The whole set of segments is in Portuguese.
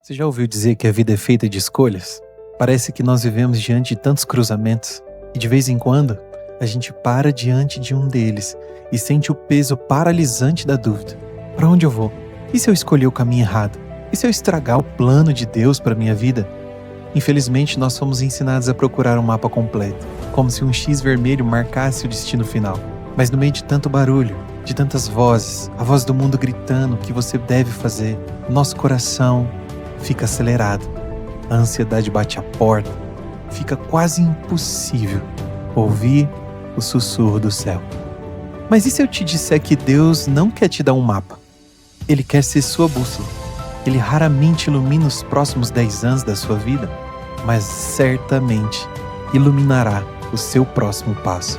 Você já ouviu dizer que a vida é feita de escolhas? Parece que nós vivemos diante de tantos cruzamentos e de vez em quando a gente para diante de um deles e sente o peso paralisante da dúvida. Para onde eu vou? E se eu escolher o caminho errado? E se eu estragar o plano de Deus para minha vida? Infelizmente, nós somos ensinados a procurar um mapa completo, como se um X vermelho marcasse o destino final. Mas no meio de tanto barulho, de tantas vozes, a voz do mundo gritando o que você deve fazer, nosso coração fica acelerado. A ansiedade bate à porta. Fica quase impossível ouvir o sussurro do céu. Mas e se eu te disser que Deus não quer te dar um mapa? Ele quer ser sua bússola. Ele raramente ilumina os próximos 10 anos da sua vida, mas certamente iluminará o seu próximo passo.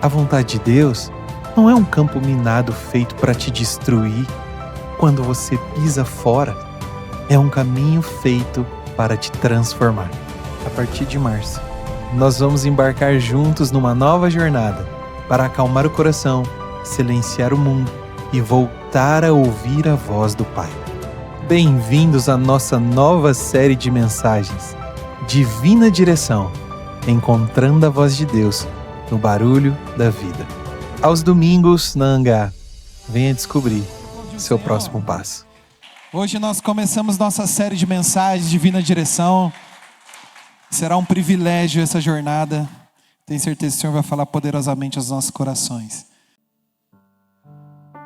A vontade de Deus não é um campo minado feito para te destruir quando você pisa fora. É um caminho feito para te transformar. A partir de março, nós vamos embarcar juntos numa nova jornada para acalmar o coração, silenciar o mundo e voltar a ouvir a voz do Pai. Bem-vindos à nossa nova série de mensagens, Divina Direção, encontrando a voz de Deus no barulho da vida. Aos domingos na Angá, venha descobrir seu próximo passo. Hoje nós começamos nossa série de mensagens, Divina Direção. Será um privilégio essa jornada. Tenho certeza que o Senhor vai falar poderosamente aos nossos corações.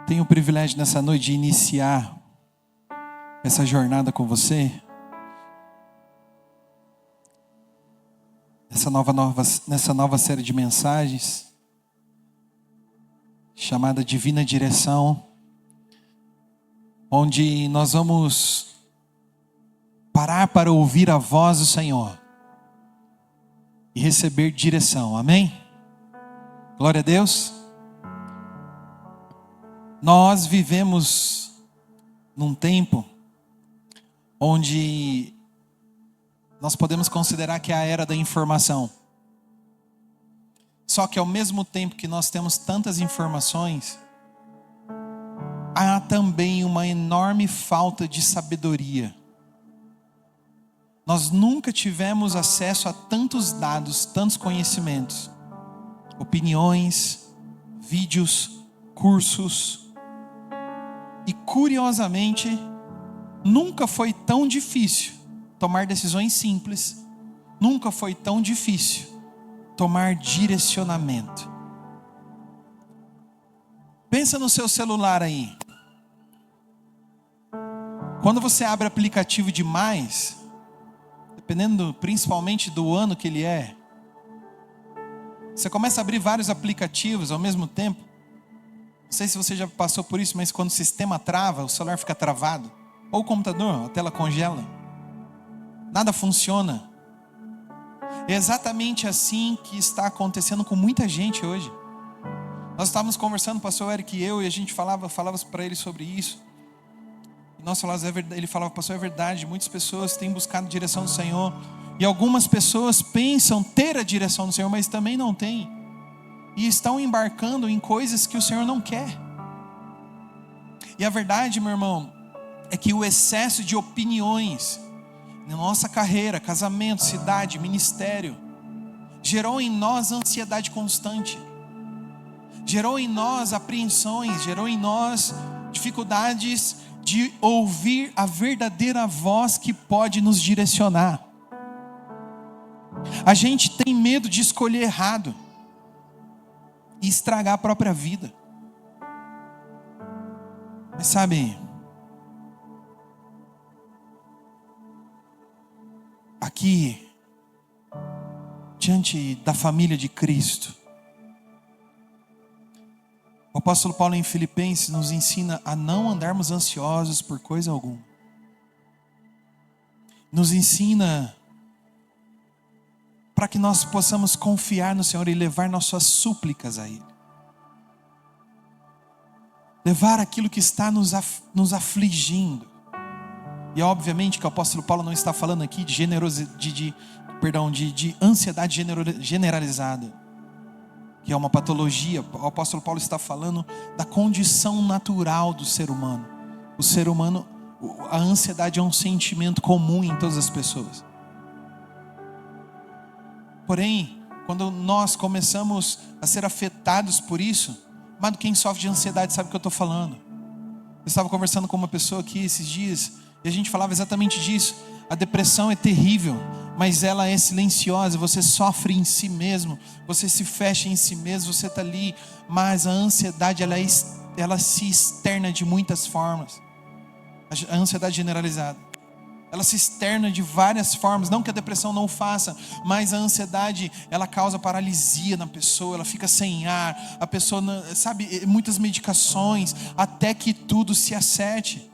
Tenho o privilégio nessa noite de iniciar essa jornada com você. Nessa nova série de mensagens, chamada Divina Direção, onde nós vamos parar para ouvir a voz do Senhor e receber direção, amém? Glória a Deus. Nós vivemos num tempo onde nós podemos considerar que é a era da informação. Só que ao mesmo tempo que nós temos tantas informações, há também uma enorme falta de sabedoria. Nós nunca tivemos acesso a tantos dados, tantos conhecimentos, opiniões, vídeos, cursos. E curiosamente, nunca foi tão difícil tomar decisões simples. Nunca foi tão difícil tomar direcionamento. Pensa no seu celular aí. Quando você abre aplicativo demais, dependendo principalmente do ano que ele é, você começa a abrir vários aplicativos ao mesmo tempo. Não sei se você já passou por isso, mas quando o sistema trava, o celular fica travado. Ou o computador, a tela congela. Nada funciona. É exatamente assim que está acontecendo com muita gente hoje. Nós estávamos conversando, o pastor Eric e eu, e a gente falava para ele sobre isso. E nós falávamos, ele falava, pastor, é verdade, muitas pessoas têm buscado a direção do Senhor. E algumas pessoas pensam ter a direção do Senhor, mas também não têm. E estão embarcando em coisas que o Senhor não quer. E a verdade, meu irmão, é que o excesso de opiniões na nossa carreira, casamento, cidade, ministério, gerou em nós ansiedade constante. Gerou em nós apreensões, gerou em nós dificuldades de ouvir a verdadeira voz que pode nos direcionar. A gente tem medo de escolher errado e estragar a própria vida. Mas sabe, aqui, diante da família de Cristo, o apóstolo Paulo em Filipenses nos ensina a não andarmos ansiosos por coisa alguma. Nos ensina para que nós possamos confiar no Senhor e levar nossas súplicas a Ele. Levar aquilo que está nos afligindo. E obviamente que o apóstolo Paulo não está falando aqui de ansiedade generalizada, que é uma patologia. O apóstolo Paulo está falando da condição natural do ser humano. O ser humano A ansiedade é um sentimento comum em todas as pessoas. Porém, quando nós começamos a ser afetados por isso, amado, quem sofre de ansiedade sabe o que eu estou falando. Eu estava conversando com uma pessoa aqui esses dias, e a gente falava exatamente disso. A depressão é terrível, mas ela é silenciosa. Você sofre em si mesmo, você se fecha em si mesmo, você está ali. Mas a ansiedade, ela se externa de muitas formas. A ansiedade generalizada, ela se externa de várias formas. Não que a depressão não o faça, mas a ansiedade, ela causa paralisia na pessoa. Ela fica sem ar, a pessoa, sabe, muitas medicações, até que tudo se acerte.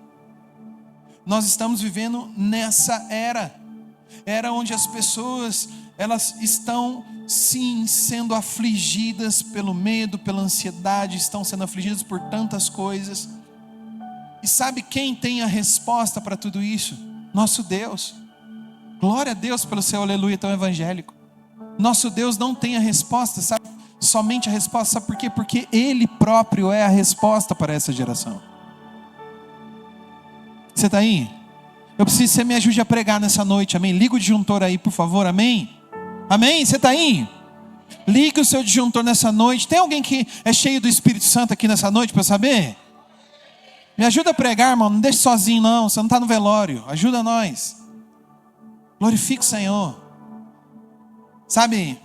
Nós estamos vivendo nessa era onde as pessoas, elas estão sim sendo afligidas pelo medo, pela ansiedade, estão sendo afligidas por tantas coisas. E sabe quem tem a resposta para tudo isso? Nosso Deus. Glória a Deus pelo seu aleluia tão evangélico. Nosso Deus não tem a resposta, sabe? Somente a resposta, sabe por quê? Porque Ele próprio é a resposta para essa geração. Você está aí? Eu preciso que você me ajude a pregar nessa noite, amém? Liga o disjuntor aí, por favor, amém? Amém? Você está aí? Liga o seu disjuntor nessa noite. Tem alguém que é cheio do Espírito Santo aqui nessa noite para eu saber? Me ajuda a pregar, irmão, não deixe sozinho não, você não está no velório, ajuda nós. Glorifique o Senhor. Sabe,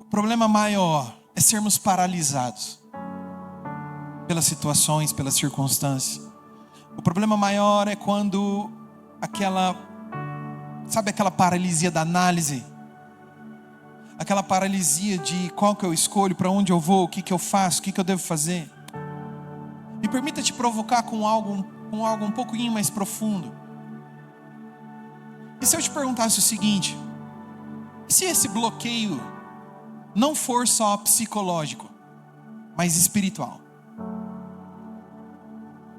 o problema maior é sermos paralisados pelas situações, pelas circunstâncias. O problema maior é quando aquela paralisia da análise, aquela paralisia de qual que eu escolho, para onde eu vou, o que eu faço, o que eu devo fazer. Me permita te provocar com algo um pouquinho mais profundo. E se eu te perguntasse o seguinte: e se esse bloqueio não for só psicológico, mas espiritual?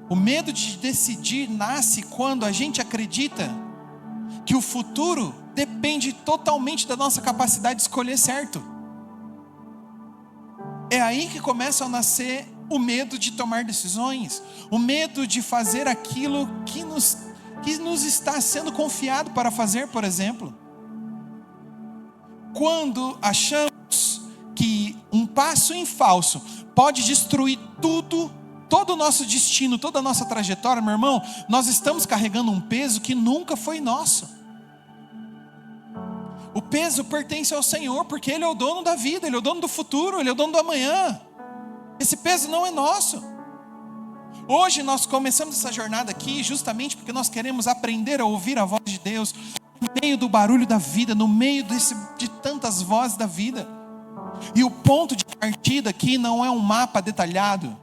O medo de decidir nasce quando a gente acredita que o futuro depende totalmente da nossa capacidade de escolher certo. É aí que começa a nascer o medo de tomar decisões, o medo de fazer aquilo que nos está sendo confiado para fazer, por exemplo. Quando achamos que um passo em falso pode destruir todo o nosso destino, toda a nossa trajetória, meu irmão, nós estamos carregando um peso que nunca foi nosso. O peso pertence ao Senhor, porque Ele é o dono da vida, Ele é o dono do futuro, Ele é o dono do amanhã. Esse peso não é nosso. Hoje nós começamos essa jornada aqui justamente porque nós queremos aprender a ouvir a voz de Deus no meio do barulho da vida, no meio de tantas vozes da vida. E o ponto de partida aqui não é um mapa detalhado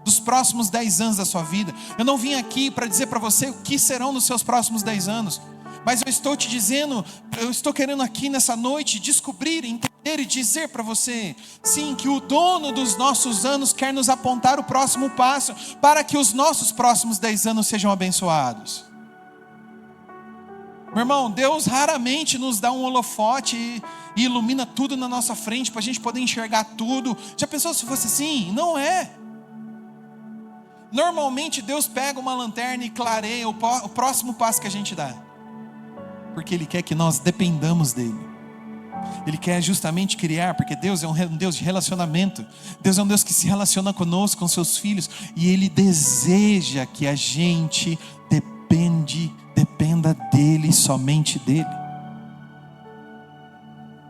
dos próximos 10 anos da sua vida. Eu não vim aqui para dizer para você o que serão nos seus próximos 10 anos. Mas eu estou te dizendo, eu estou querendo aqui nessa noite descobrir, entender e dizer para você, sim, que o dono dos nossos anos quer nos apontar o próximo passo, para que os nossos próximos 10 anos sejam abençoados. Meu irmão, Deus raramente nos dá um holofote e ilumina tudo na nossa frente, para a gente poder enxergar tudo. Já pensou se fosse assim? Não é. Normalmente Deus pega uma lanterna e clareia o próximo passo que a gente dá, porque Ele quer que nós dependamos dEle. Ele quer justamente criar, porque Deus é um Deus de relacionamento. Deus é um Deus que se relaciona conosco, com seus filhos, e Ele deseja que a gente dependa dEle, somente dEle.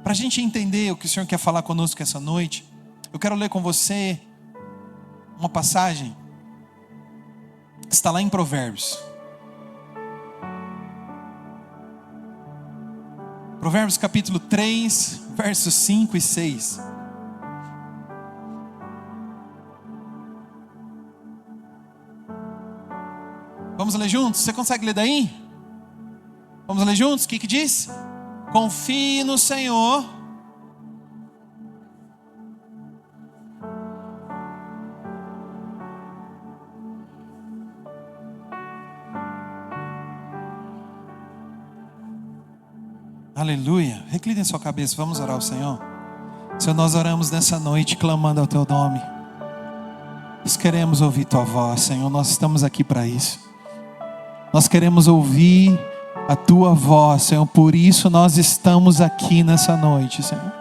Para a gente entender o que o Senhor quer falar conosco essa noite, eu quero ler com você uma passagem que está lá em Provérbios. Provérbios capítulo 3, versos 5 e 6. Vamos ler juntos? Você consegue ler daí? Vamos ler juntos? O que diz? Confie no Senhor. Aleluia. Recline em sua cabeça, vamos orar ao Senhor. Senhor, nós oramos nessa noite clamando ao Teu nome. Nós queremos ouvir tua voz, Senhor. Nós estamos aqui para isso. Nós queremos ouvir a tua voz, Senhor. Por isso nós estamos aqui nessa noite, Senhor.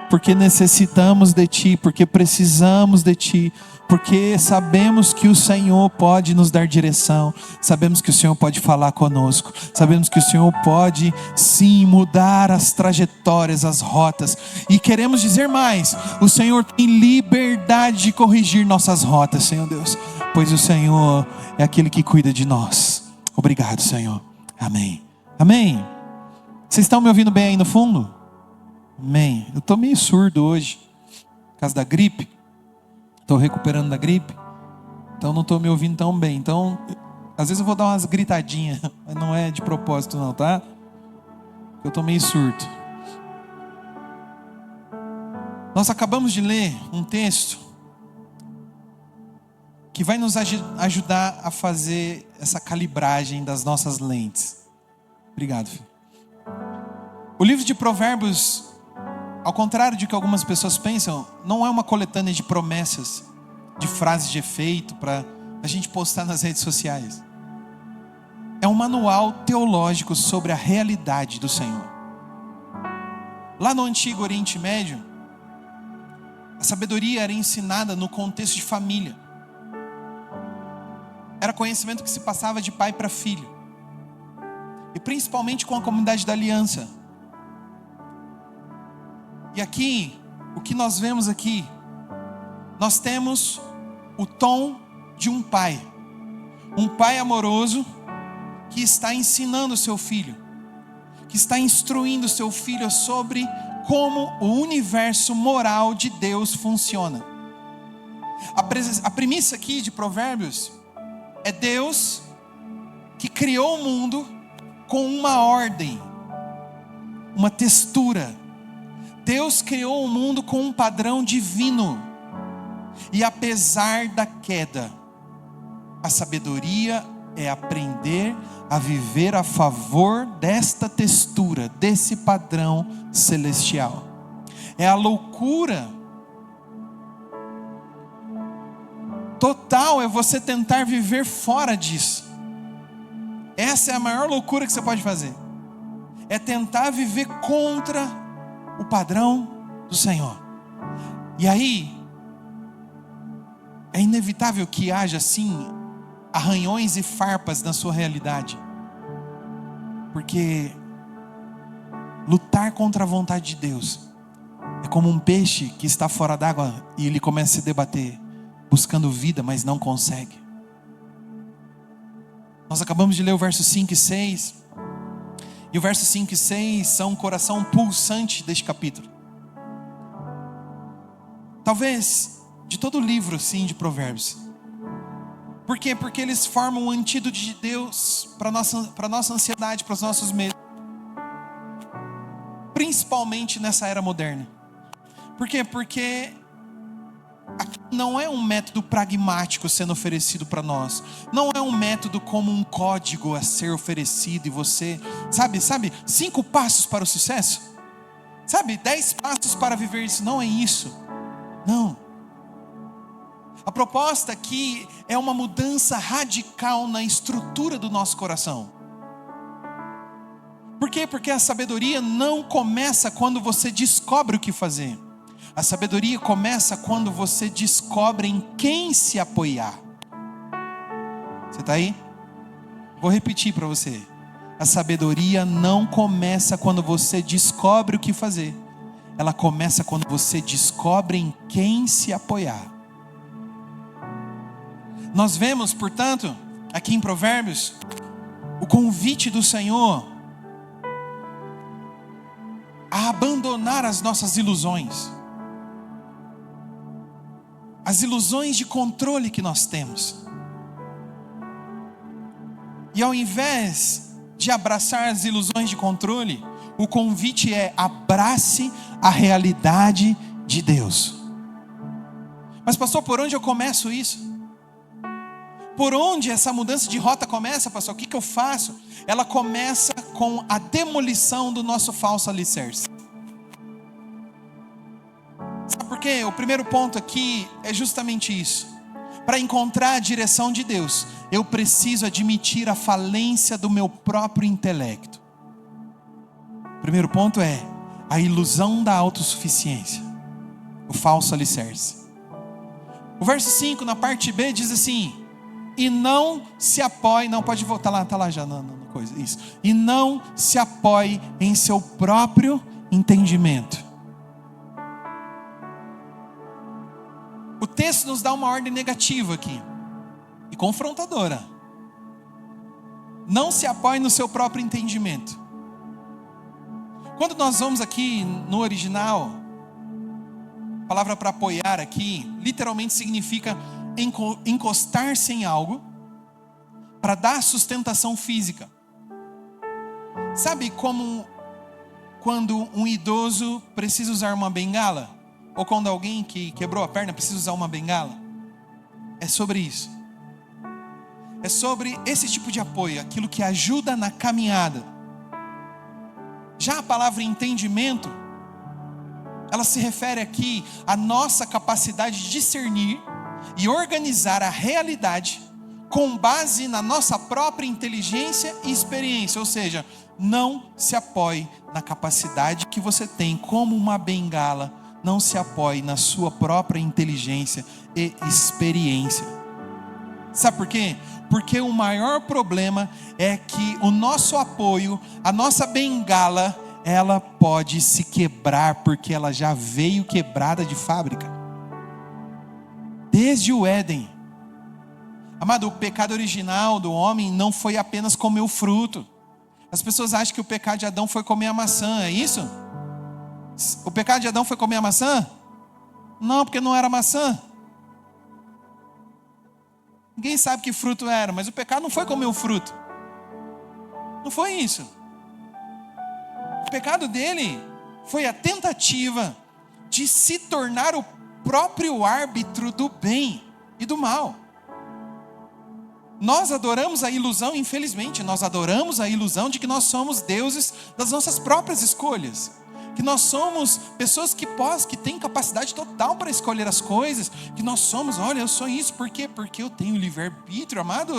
Porque necessitamos de ti, porque precisamos de ti, porque sabemos que o Senhor pode nos dar direção, sabemos que o Senhor pode falar conosco, sabemos que o Senhor pode sim mudar as trajetórias, as rotas, e queremos dizer mais: o Senhor tem liberdade de corrigir nossas rotas, Senhor Deus, pois o Senhor é aquele que cuida de nós. Obrigado, Senhor. Amém. Amém. Vocês estão me ouvindo bem aí no fundo? Amém. Eu estou meio surdo hoje, por causa da gripe. Estou recuperando da gripe, então não estou me ouvindo tão bem. Então, às vezes eu vou dar umas gritadinhas, mas não é de propósito não, tá? Eu estou meio surdo. Nós acabamos de ler um texto que vai nos ajudar a fazer essa calibragem das nossas lentes. Obrigado, filho. O livro de Provérbios, ao contrário de que algumas pessoas pensam, não é uma coletânea de promessas, de frases de efeito para a gente postar nas redes sociais. É um manual teológico sobre a realidade do Senhor. Lá no Antigo Oriente Médio, a sabedoria era ensinada no contexto de família. Era conhecimento que se passava de pai para filho. E principalmente com a comunidade da aliança. E aqui, o que nós vemos aqui, nós temos o tom de um pai amoroso, que está ensinando o seu filho, que está instruindo o seu filho sobre como o universo moral de Deus funciona. A premissa aqui de Provérbios é Deus que criou o mundo com uma ordem, uma textura. Deus criou o mundo com um padrão divino. E apesar da queda, a sabedoria é aprender a viver a favor desta textura, desse padrão celestial. É a loucura total, é você tentar viver fora disso. Essa é a maior loucura que você pode fazer. É tentar viver contra o padrão do Senhor. E aí, é inevitável que haja assim arranhões e farpas na sua realidade, porque lutar contra a vontade de Deus é como um peixe que está fora d'água e ele começa a se debater, buscando vida, mas não consegue. Nós acabamos de ler o verso 5 e 6, e o verso 5 e 6 são o coração pulsante deste capítulo. Talvez de todo o livro, sim, de Provérbios. Por quê? Porque eles formam um antídoto de Deus para a nossa ansiedade, para os nossos medos. Principalmente nessa era moderna. Por quê? Porque aqui não é um método pragmático sendo oferecido para nós. Não é um método como um código a ser oferecido e você, sabe, 5 passos para o sucesso? Sabe, 10 passos para viver isso. Não é isso. Não. A proposta aqui é uma mudança radical na estrutura do nosso coração. Por quê? Porque a sabedoria não começa quando você descobre o que fazer. A sabedoria começa quando você descobre em quem se apoiar. Você está aí? Vou repetir para você. A sabedoria não começa quando você descobre o que fazer. Ela começa quando você descobre em quem se apoiar. Nós vemos, portanto, aqui em Provérbios, o convite do Senhor a abandonar as nossas ilusões. As ilusões de controle que nós temos. E ao invés de abraçar as ilusões de controle, o convite é: abrace a realidade de Deus. Mas pastor, por onde eu começo isso? Por onde essa mudança de rota começa, pastor? O que eu faço? Ela começa com a demolição do nosso falso alicerce. Sabe por quê? O primeiro ponto aqui é justamente isso. para encontrar a direção de Deus, eu preciso admitir a falência do meu próprio intelecto. O primeiro ponto é a ilusão da autossuficiência, o falso alicerce. O verso 5, na parte B, diz assim: e não se apoie, não pode voltar, tá lá já na coisa, isso. E não se apoie em seu próprio entendimento. O texto nos dá uma ordem negativa aqui, e confrontadora. Não se apoie no seu próprio entendimento. Quando nós vamos aqui no original, a palavra para apoiar aqui, literalmente significa encostar-se em algo, para dar sustentação física. Sabe como quando um idoso precisa usar uma bengala? Ou quando alguém que quebrou a perna precisa usar uma bengala? É sobre isso. É sobre esse tipo de apoio, aquilo que ajuda na caminhada. Já a palavra entendimento, ela se refere aqui à nossa capacidade de discernir e organizar a realidade com base na nossa própria inteligência e experiência. Ou seja, não se apoie na capacidade que você tem como uma bengala. Não se apoie na sua própria inteligência e experiência. Sabe por quê? Porque o maior problema é que o nosso apoio, a nossa bengala, ela pode se quebrar, porque ela já veio quebrada de fábrica. Desde o Éden. Amado, o pecado original do homem não foi apenas comer o fruto. As pessoas acham que o pecado de Adão foi comer a maçã, é isso? O pecado de Adão foi comer a maçã? Não, porque não era maçã. Ninguém sabe que fruto era, mas o pecado não foi comer o fruto. Não foi isso. O pecado dele foi a tentativa de se tornar o próprio árbitro do bem e do mal. Nós adoramos a ilusão, infelizmente, nós adoramos a ilusão de que nós somos deuses das nossas próprias escolhas. Que nós somos pessoas que têm capacidade total para escolher as coisas. Que nós somos, olha, eu sou isso, por quê? Porque eu tenho livre-arbítrio, amado.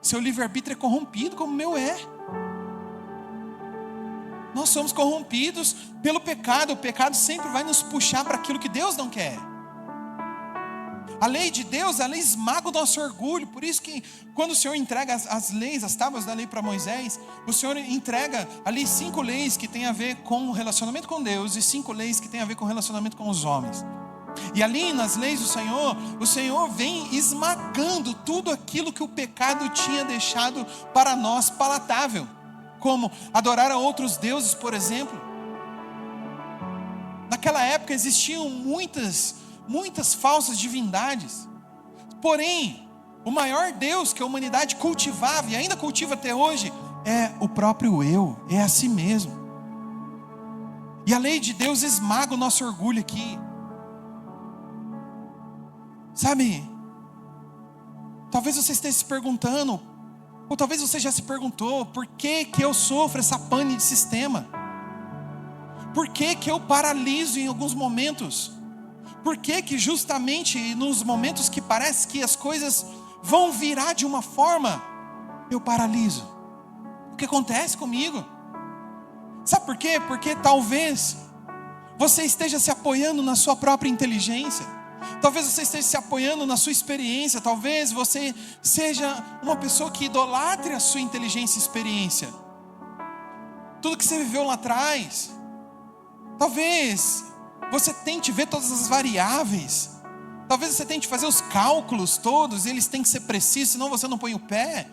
Seu livre-arbítrio é corrompido como o meu é. Nós somos corrompidos pelo pecado. O pecado sempre vai nos puxar para aquilo que Deus não quer. A lei de Deus, ela esmaga o nosso orgulho. Por isso que quando o Senhor entrega as leis, as tábuas da lei para Moisés, o Senhor entrega ali 5 leis que tem a ver com o relacionamento com Deus e 5 leis que tem a ver com o relacionamento com os homens. E ali nas leis do Senhor, o Senhor vem esmagando tudo aquilo que o pecado tinha deixado para nós palatável, como adorar a outros deuses, por exemplo. Naquela época existiam muitas falsas divindades. Porém, o maior Deus que a humanidade cultivava e ainda cultiva até hoje é o próprio eu, é a si mesmo. E a lei de Deus esmaga o nosso orgulho aqui. Sabe? Talvez você esteja se perguntando, ou talvez você já se perguntou, por que eu sofro essa pane de sistema? Por que eu paraliso em alguns momentos? Por que justamente nos momentos que parece que as coisas vão virar de uma forma, eu paraliso? O que acontece comigo? Sabe por quê? Porque talvez você esteja se apoiando na sua própria inteligência. Talvez você esteja se apoiando na sua experiência. Talvez você seja uma pessoa que idolatre a sua inteligência e experiência. Tudo que você viveu lá atrás. Talvez você tente ver todas as variáveis. Talvez você tente fazer os cálculos todos, eles têm que ser precisos, senão você não põe o pé.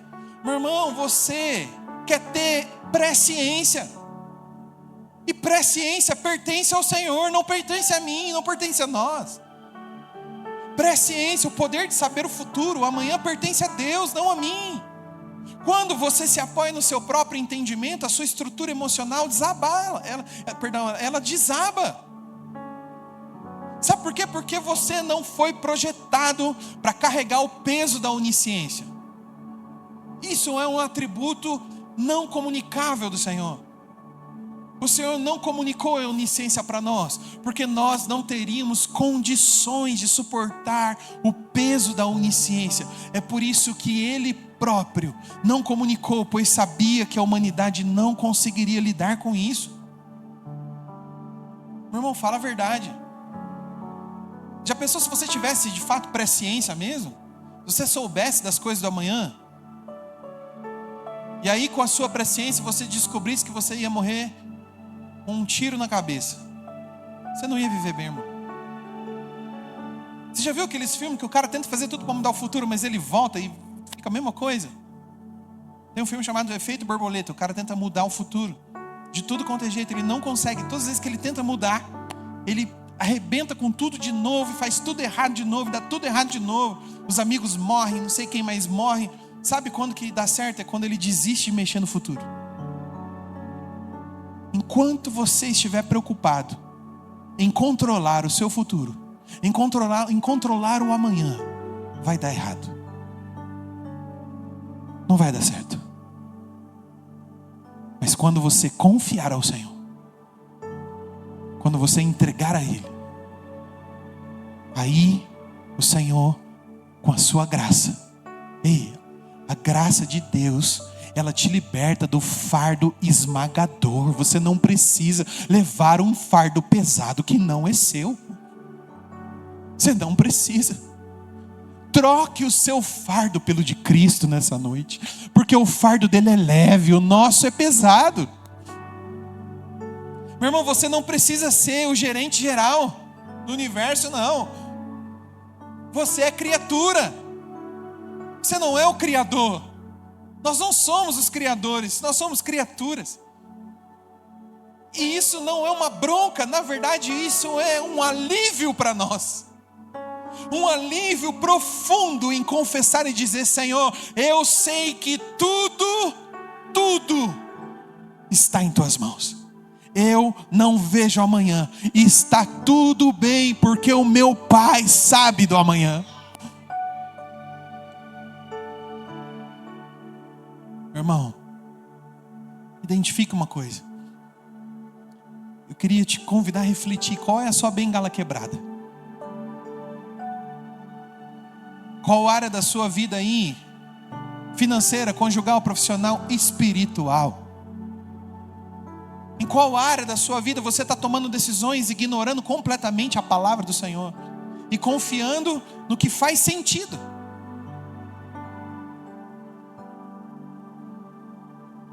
Meu irmão, você quer ter presciência. E presciência pertence ao Senhor, não pertence a mim, não pertence a nós. Presciência, o poder de saber o futuro, o amanhã pertence a Deus, não a mim. Quando você se apoia no seu próprio entendimento, a sua estrutura emocional desaba, ela desaba. Sabe por quê? Porque você não foi projetado para carregar o peso da onisciência. Isso é um atributo não comunicável do Senhor. O Senhor não comunicou a onisciência para nós, porque nós não teríamos condições de suportar o peso da onisciência. É por isso que Ele próprio não comunicou, pois sabia que a humanidade não conseguiria lidar com isso. Meu irmão, fala a verdade. Já pensou se você tivesse de fato presciência mesmo? Se você soubesse das coisas do amanhã? E aí com a sua presciência você descobrisse que você ia morrer com um tiro na cabeça. Você não ia viver bem, irmão. Você já viu aqueles filmes que o cara tenta fazer tudo para mudar o futuro, mas ele volta e fica a mesma coisa? Tem um filme chamado Efeito Borboleta. O cara tenta mudar o futuro de tudo quanto é jeito, ele não consegue. Todas as vezes que ele tenta mudar, ele arrebenta com tudo de novo, faz tudo errado de novo, dá tudo errado de novo. Os amigos morrem, não sei quem mais morre. Sabe quando que dá certo? É quando ele desiste de mexer no futuro. Enquanto você estiver preocupado em controlar o seu futuro, em controlar o amanhã, vai dar errado. Não vai dar certo. Mas quando você confiar ao Senhor, quando você entregar a Ele, aí o Senhor, com a sua graça, a graça de Deus, ela te liberta do fardo esmagador. Você não precisa levar um fardo pesado que não é seu. Você não precisa. Troque o seu fardo pelo de Cristo nessa noite, porque o fardo dele é leve, o nosso é pesado. Meu irmão, você não precisa ser o gerente geral do universo, não. Você é criatura. Você não é o criador. Nós não somos os criadores, nós somos criaturas. E isso não é uma bronca, na verdade isso é um alívio para nós. Um alívio profundo em confessar e dizer: Senhor, eu sei que tudo está em tuas mãos. Eu não vejo amanhã, e está tudo bem, porque o meu Pai sabe do amanhã. Meu irmão, identifique uma coisa. Eu queria te convidar a refletir: qual é a sua bengala quebrada? Qual área da sua vida aí? Financeira, conjugal, profissional, espiritual? Em qual área da sua vida você está tomando decisões ignorando completamente a palavra do Senhor e confiando no que faz sentido?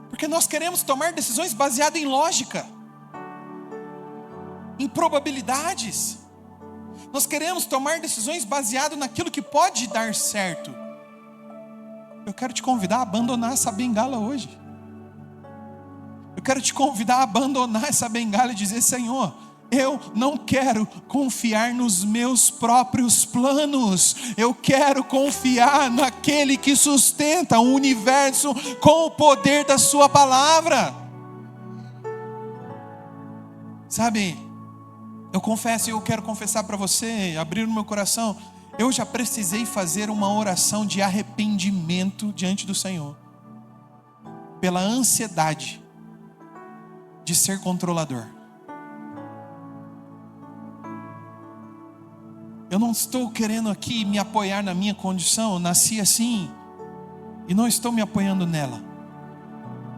Porque nós queremos tomar decisões baseadas em lógica, em probabilidades. Nós queremos tomar decisões baseadas naquilo que pode dar certo. Eu quero te convidar a abandonar essa bengala hoje. Eu quero te convidar a abandonar essa bengala e dizer: Senhor, eu não quero confiar nos meus próprios planos. Eu quero confiar naquele que sustenta o universo com o poder da sua palavra. Sabe, eu confesso, e eu quero confessar para você, abrir o meu coração, eu já precisei fazer uma oração de arrependimento diante do Senhor, pela ansiedade de ser controlador. Eu não estou querendo aqui me apoiar na minha condição, eu nasci assim, e não estou me apoiando nela.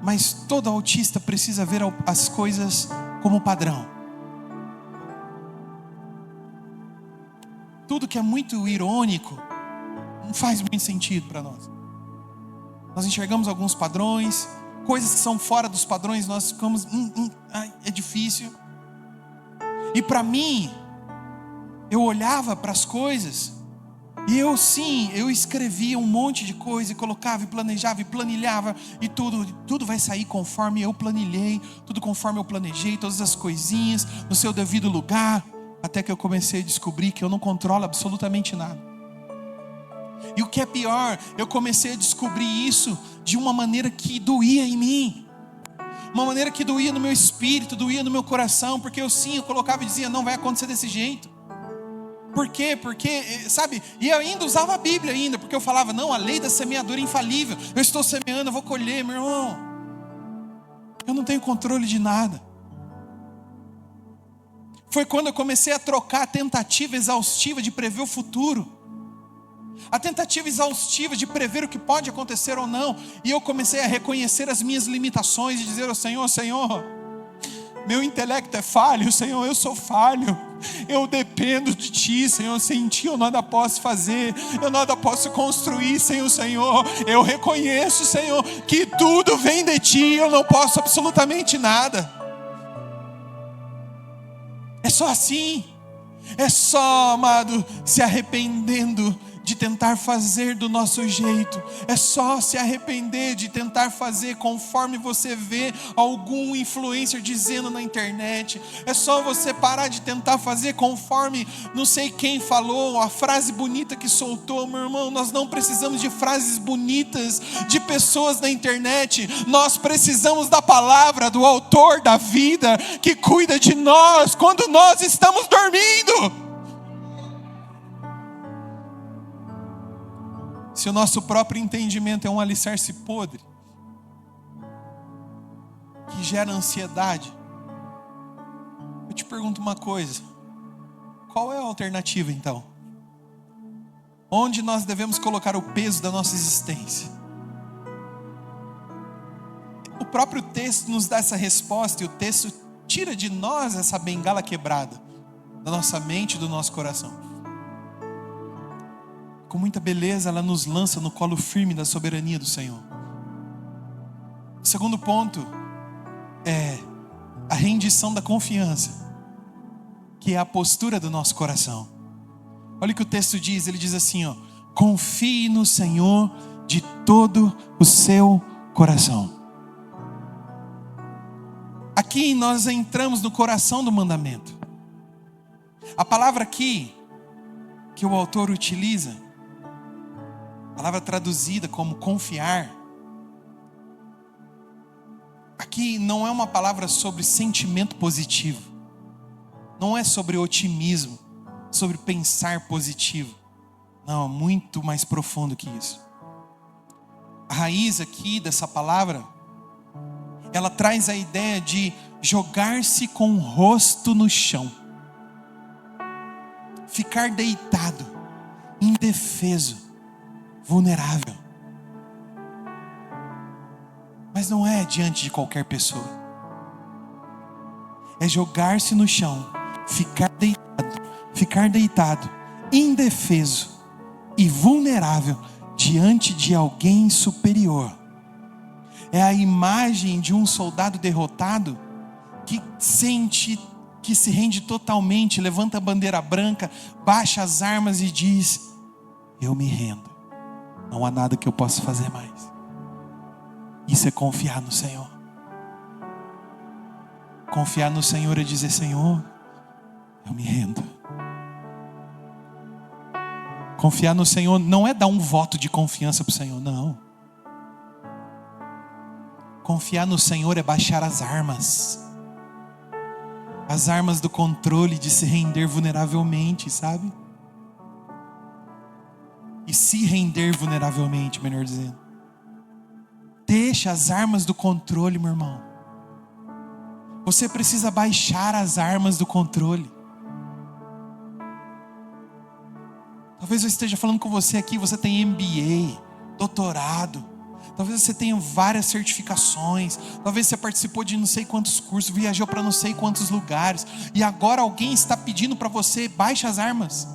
Mas todo autista precisa ver as coisas como padrão. Tudo que é muito irônico não faz muito sentido para nós. Nós enxergamos alguns padrões, coisas que são fora dos padrões, nós ficamos, é difícil. E para mim, eu olhava para as coisas e eu escrevia um monte de coisa e colocava e planejava e planilhava e tudo vai sair conforme eu planilhei, tudo conforme eu planejei, todas as coisinhas no seu devido lugar, até que eu comecei a descobrir que eu não controlo absolutamente nada. E o que é pior, eu comecei a descobrir isso de uma maneira que doía em mim, uma maneira que doía no meu espírito, doía no meu coração, porque eu colocava e dizia: não vai acontecer desse jeito. Por quê? Porque, sabe, e eu ainda usava a Bíblia ainda, porque eu falava: não, a lei da semeadura é infalível, eu estou semeando, eu vou colher. Meu irmão, eu não tenho controle de nada. Foi quando eu comecei a trocar a tentativa exaustiva de prever o futuro, a tentativa exaustiva de prever o que pode acontecer ou não, e eu comecei a reconhecer as minhas limitações e dizer ao Senhor: Senhor, meu intelecto é falho, Senhor, eu sou falho, eu dependo de Ti, Senhor, sem Ti eu nada posso fazer, eu nada posso construir, Senhor, eu reconheço, Senhor, que tudo vem de Ti, eu não posso absolutamente nada. É só assim, é só, amado, se arrependendo de tentar fazer do nosso jeito, é só se arrepender de tentar fazer conforme você vê algum influencer dizendo na internet, é só você parar de tentar fazer conforme não sei quem falou, a frase bonita que soltou. Meu irmão, nós não precisamos de frases bonitas de pessoas na internet, nós precisamos da palavra do autor da vida, que cuida de nós quando nós estamos dormindo. Se o nosso próprio entendimento é um alicerce podre, que gera ansiedade, eu te pergunto uma coisa: qual é a alternativa então? Onde nós devemos colocar o peso da nossa existência? O próprio texto nos dá essa resposta, e o texto tira de nós essa bengala quebrada, da nossa mente e do nosso coração. Com muita beleza, ela nos lança no colo firme da soberania do Senhor. O segundo ponto é a rendição da confiança, que é a postura do nosso coração. Olha o que o texto diz, ele diz assim, confie no Senhor de todo o seu coração. Aqui nós entramos no coração do mandamento. A palavra aqui, que o autor utiliza, palavra traduzida como confiar, aqui não é uma palavra sobre sentimento positivo, não é sobre otimismo, sobre pensar positivo, não, é muito mais profundo que isso. A raiz aqui dessa palavra, ela traz a ideia de jogar-se com o rosto no chão, ficar deitado, indefeso, vulnerável. Mas não é diante de qualquer pessoa. É jogar-se no chão, ficar deitado, indefeso e vulnerável diante de alguém superior. É a imagem de um soldado derrotado que sente, que se rende totalmente, levanta a bandeira branca, baixa as armas e diz: eu me rendo. Não há nada que eu possa fazer mais. Isso é confiar no Senhor. Confiar no Senhor é dizer: Senhor, eu me rendo. Confiar no Senhor não é dar um voto de confiança para o Senhor, não. Confiar no Senhor é baixar as armas. As armas do controle de se render vulneravelmente, sabe? E se render vulneravelmente, melhor dizendo. Deixa as armas do controle, meu irmão. Você precisa baixar as armas do controle. Talvez eu esteja falando com você aqui, você tem MBA, doutorado. Talvez você tenha várias certificações. Talvez você participou de não sei quantos cursos, viajou para não sei quantos lugares. E agora alguém está pedindo para você: baixe as armas.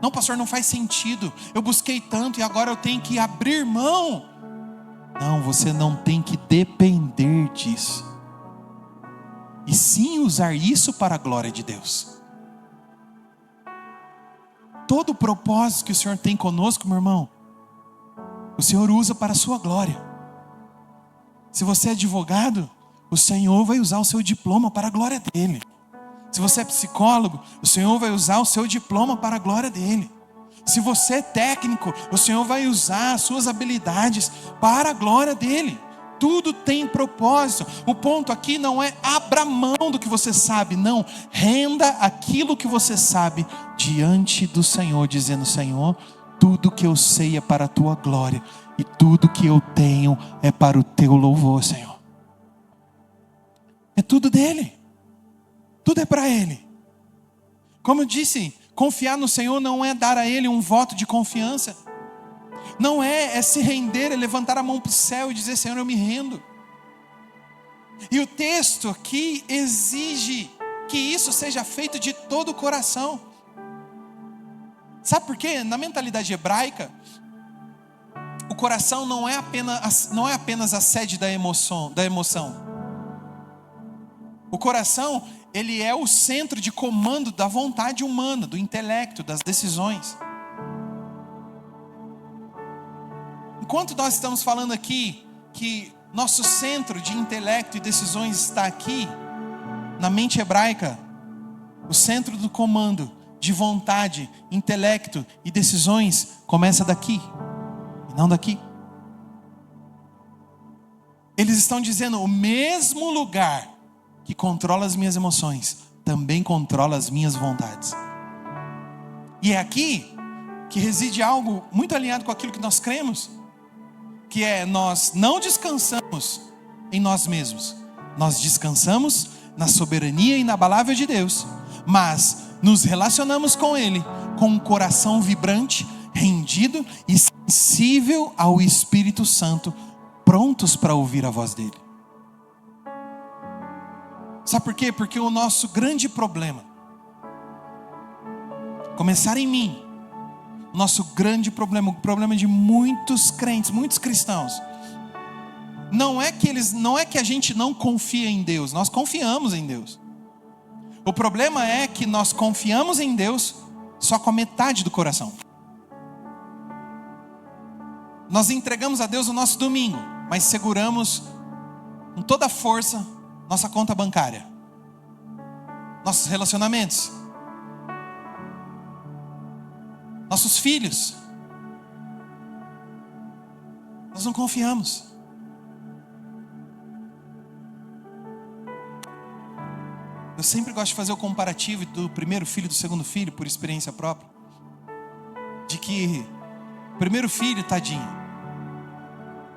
Não, pastor, não faz sentido. Eu busquei tanto e agora eu tenho que abrir mão. Não, você não tem que depender disso. E sim usar isso para a glória de Deus. Todo o propósito que o Senhor tem conosco, meu irmão, o Senhor usa para a sua glória. Se você é advogado, o Senhor vai usar o seu diploma para a glória dele. Se você é psicólogo, o Senhor vai usar o seu diploma para a glória dele. Se você é técnico, o Senhor vai usar as suas habilidades para a glória dele. Tudo tem propósito. O ponto aqui não é abra mão do que você sabe, não. Renda aquilo que você sabe diante do Senhor, dizendo: Senhor, tudo que eu sei é para a tua glória, e tudo que eu tenho é para o teu louvor, Senhor. É tudo dele. Tudo é para ele. Como eu disse, confiar no Senhor não é dar a Ele um voto de confiança. Não é se render, é levantar a mão para o céu e dizer: Senhor, eu me rendo. E o texto aqui exige que isso seja feito de todo o coração. Sabe por quê? Na mentalidade hebraica, o coração não é apenas a sede da emoção. O coração, ele é o centro de comando da vontade humana, do intelecto, das decisões. Enquanto nós estamos falando aqui que nosso centro de intelecto e decisões está aqui, na mente hebraica, o centro do comando de vontade, intelecto e decisões começa daqui, e não daqui. Eles estão dizendo: o mesmo lugar que controla as minhas emoções também controla as minhas vontades. E é aqui que reside algo muito alinhado com aquilo que nós cremos, que é: nós não descansamos em nós mesmos, nós descansamos na soberania inabalável de Deus, mas nos relacionamos com Ele com um coração vibrante, rendido e sensível ao Espírito Santo, prontos para ouvir a voz dEle. Sabe por quê? Porque o nosso grande problema, começar em mim, o nosso grande problema, o problema de muitos crentes, muitos cristãos, não é que a gente não confia em Deus, nós confiamos em Deus. O problema é que nós confiamos em Deus só com a metade do coração. Nós entregamos a Deus o nosso domingo, mas seguramos com toda a força nossa conta bancária, nossos relacionamentos, nossos filhos. Nós não confiamos. Eu sempre gosto de fazer o comparativo do primeiro filho e do segundo filho, por experiência própria, de que o primeiro filho, tadinho,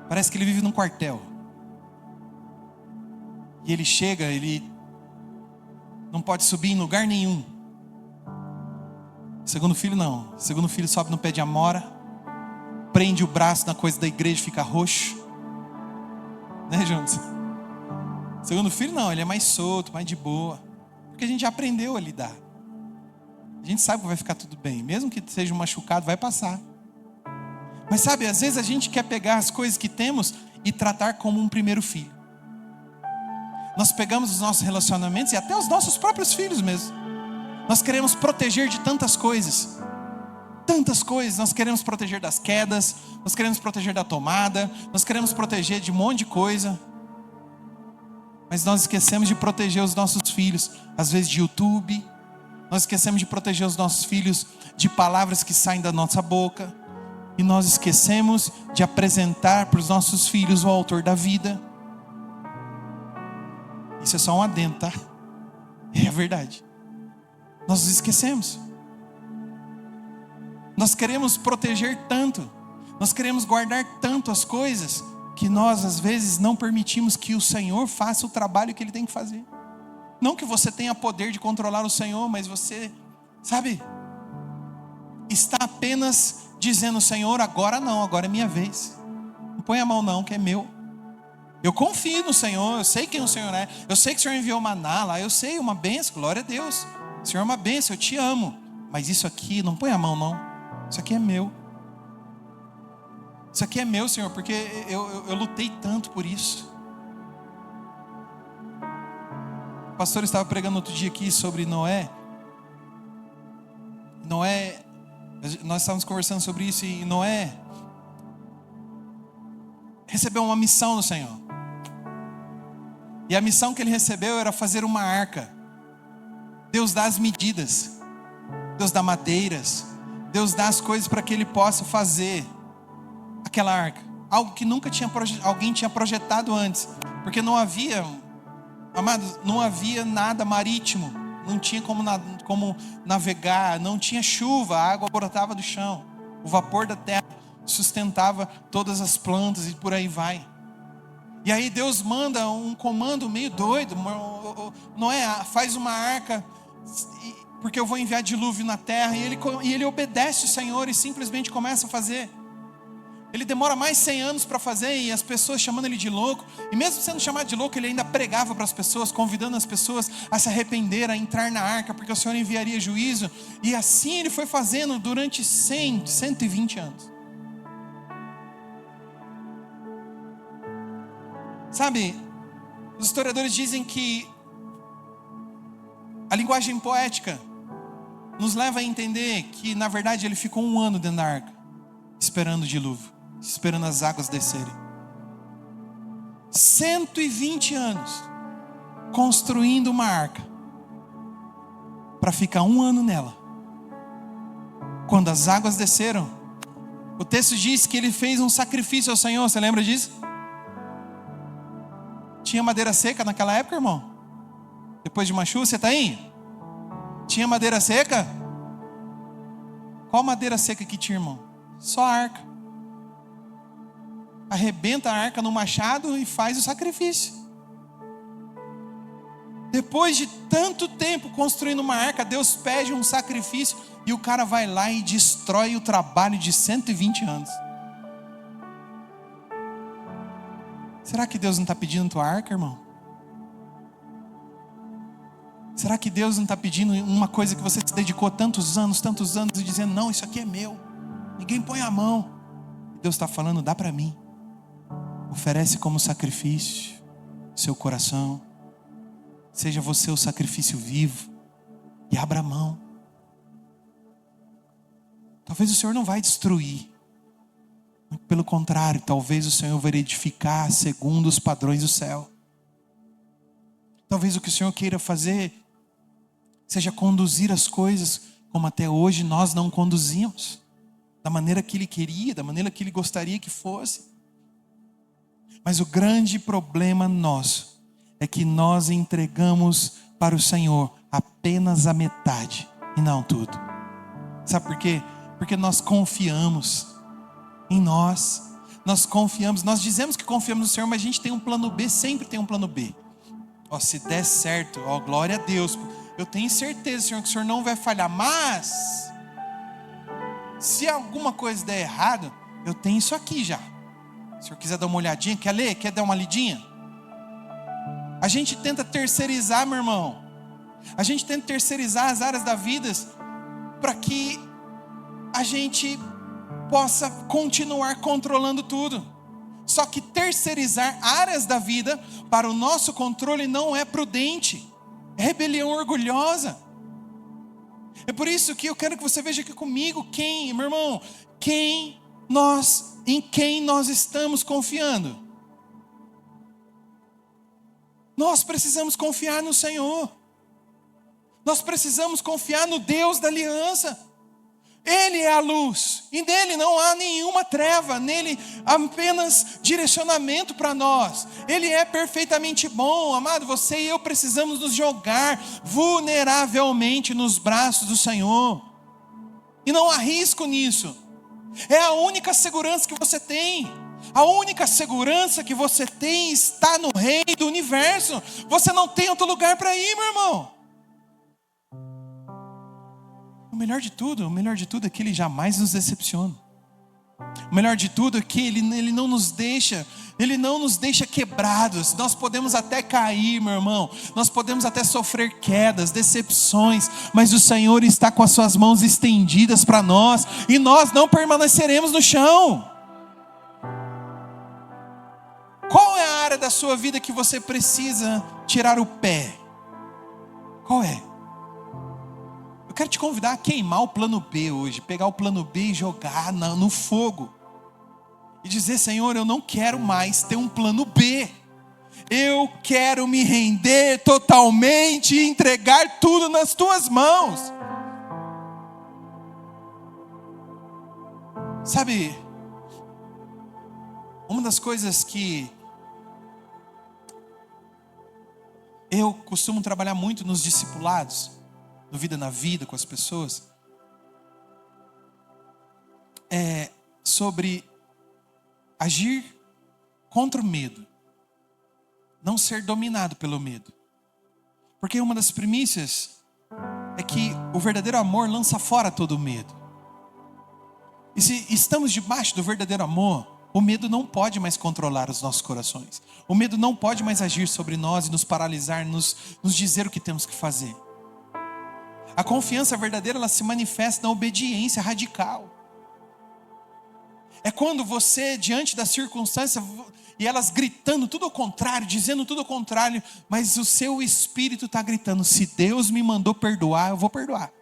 parece que ele vive num quartel. E ele chega, ele não pode subir em lugar nenhum. Segundo filho não. Segundo filho sobe no pé de amora, prende o braço na coisa da igreja, fica roxo. Né, Juntos? Segundo filho não, ele é mais solto, mais de boa. Porque a gente já aprendeu a lidar. A gente sabe que vai ficar tudo bem. Mesmo que seja um machucado, vai passar. Mas sabe, às vezes a gente quer pegar as coisas que temos e tratar como um primeiro filho. Nós pegamos os nossos relacionamentos e até os nossos próprios filhos mesmo. Nós queremos proteger de tantas coisas. Tantas coisas. Nós queremos proteger das quedas. Nós queremos proteger da tomada. Nós queremos proteger de um monte de coisa. Mas nós esquecemos de proteger os nossos filhos, às vezes de YouTube. Nós esquecemos de proteger os nossos filhos de palavras que saem da nossa boca. E nós esquecemos de apresentar para os nossos filhos o autor da vida. Isso é só um adendo, tá? É a verdade. Nós esquecemos. Nós queremos proteger tanto, nós queremos guardar tanto as coisas, que nós às vezes não permitimos que o Senhor faça o trabalho que Ele tem que fazer. Não que você tenha poder de controlar o Senhor, mas você, sabe, está apenas dizendo: Senhor, agora não, agora é minha vez. Não põe a mão não, que é meu. Eu confio no Senhor, eu sei quem o Senhor é. Eu sei que o Senhor enviou maná lá, eu sei, uma bênção, glória a Deus. O Senhor é uma bênção, eu te amo. Mas isso aqui, não põe a mão não. Isso aqui é meu. Isso aqui é meu, Senhor, porque eu lutei tanto por isso. O pastor estava pregando outro dia aqui sobre Noé. Nós estávamos conversando sobre isso, e Noé recebeu uma missão do Senhor. E a missão que ele recebeu era fazer uma arca. Deus dá as medidas, Deus dá madeiras, Deus dá as coisas para que ele possa fazer aquela arca. Algo que nunca alguém tinha projetado antes. Porque não havia, amados, não havia nada marítimo. Não tinha como navegar, não tinha chuva, a água brotava do chão. O vapor da terra sustentava todas as plantas e por aí vai. E aí Deus manda um comando meio doido. Noé, faz uma arca porque eu vou enviar dilúvio na terra. E ele obedece o Senhor e simplesmente começa a fazer. Ele demora mais 100 anos para fazer, e as pessoas chamando ele de louco. E mesmo sendo chamado de louco, ele ainda pregava para as pessoas, convidando as pessoas a se arrepender, a entrar na arca, porque o Senhor enviaria juízo. E assim ele foi fazendo durante 120 anos. Sabe, os historiadores dizem que a linguagem poética nos leva a entender que, na verdade, ele ficou 1 ano dentro da arca, esperando o dilúvio, esperando as águas descerem. 120 anos construindo uma arca para ficar 1 ano nela. Quando as águas desceram, o texto diz que ele fez um sacrifício ao Senhor. Você lembra disso? Tinha madeira seca naquela época, irmão? Depois de uma chuva, você está aí? Tinha madeira seca? Qual madeira seca que tinha, irmão? Só a arca. Arrebenta a arca no machado e faz o sacrifício. Depois de tanto tempo construindo uma arca, Deus pede um sacrifício e o cara vai lá e destrói o trabalho de 120 anos. Será que Deus não está pedindo tua arca, irmão? Será que Deus não está pedindo uma coisa que você se dedicou tantos anos, e dizendo, não, isso aqui é meu, ninguém põe a mão? Deus está falando, dá para mim. Oferece como sacrifício seu coração. Seja você o sacrifício vivo e abra mão. Talvez o Senhor não vai destruir. Pelo contrário, talvez o Senhor vai edificar segundo os padrões do céu. Talvez o que o Senhor queira fazer seja conduzir as coisas como até hoje nós não conduzimos, da maneira que Ele queria, da maneira que Ele gostaria que fosse. Mas o grande problema nosso é que nós entregamos para o Senhor apenas a metade e não tudo. Sabe por quê? Porque nós confiamos em nós. Nós confiamos, nós dizemos que confiamos no Senhor, mas a gente tem um plano B, sempre tem um plano B. Se der certo, glória a Deus, eu tenho certeza, Senhor, que o Senhor não vai falhar, mas se alguma coisa der errado, eu tenho isso aqui já. Se o Senhor quiser dar uma olhadinha, quer ler? Quer dar uma lidinha? A gente tenta terceirizar, meu irmão. A gente tenta terceirizar as áreas da vida para que a gente possa continuar controlando tudo. Só que terceirizar áreas da vida para o nosso controle não é prudente. É rebelião orgulhosa. É por isso que eu quero que você veja aqui comigo meu irmão, em quem nós estamos confiando. Nós precisamos confiar no Senhor. Nós precisamos confiar no Deus da aliança. Ele é a luz, e nele não há nenhuma treva, nele há apenas direcionamento para nós. Ele é perfeitamente bom, amado. Você e eu precisamos nos jogar vulneravelmente nos braços do Senhor, e não há risco nisso. É a única segurança que você tem. A única segurança que você tem está no Rei do Universo. Você não tem outro lugar para ir, meu irmão. O melhor de tudo é que Ele jamais nos decepciona. O melhor de tudo é que Ele não nos deixa quebrados. Nós podemos até cair, meu irmão. Nós podemos até sofrer quedas, decepções. Mas o Senhor está com as suas mãos estendidas para nós. E nós não permaneceremos no chão. Qual é a área da sua vida que você precisa tirar o pé? Qual é? Eu quero te convidar a queimar o plano B hoje. Pegar o plano B e jogar no fogo. E dizer, Senhor, eu não quero mais ter um plano B. Eu quero me render totalmente e entregar tudo nas tuas mãos. Sabe, uma das coisas que eu costumo trabalhar muito nos discipulados, no Vida na Vida com as pessoas, é sobre agir contra o medo, não ser dominado pelo medo. Porque uma das premissas é que o verdadeiro amor lança fora todo o medo. E se estamos debaixo do verdadeiro amor, o medo não pode mais controlar os nossos corações. O medo não pode mais agir sobre nós e nos paralisar, nos dizer o que temos que fazer. A confiança verdadeira, ela se manifesta na obediência radical. É quando você, diante da circunstância, e elas gritando tudo ao contrário, dizendo tudo ao contrário, mas o seu espírito está gritando: se Deus me mandou perdoar, eu vou perdoar.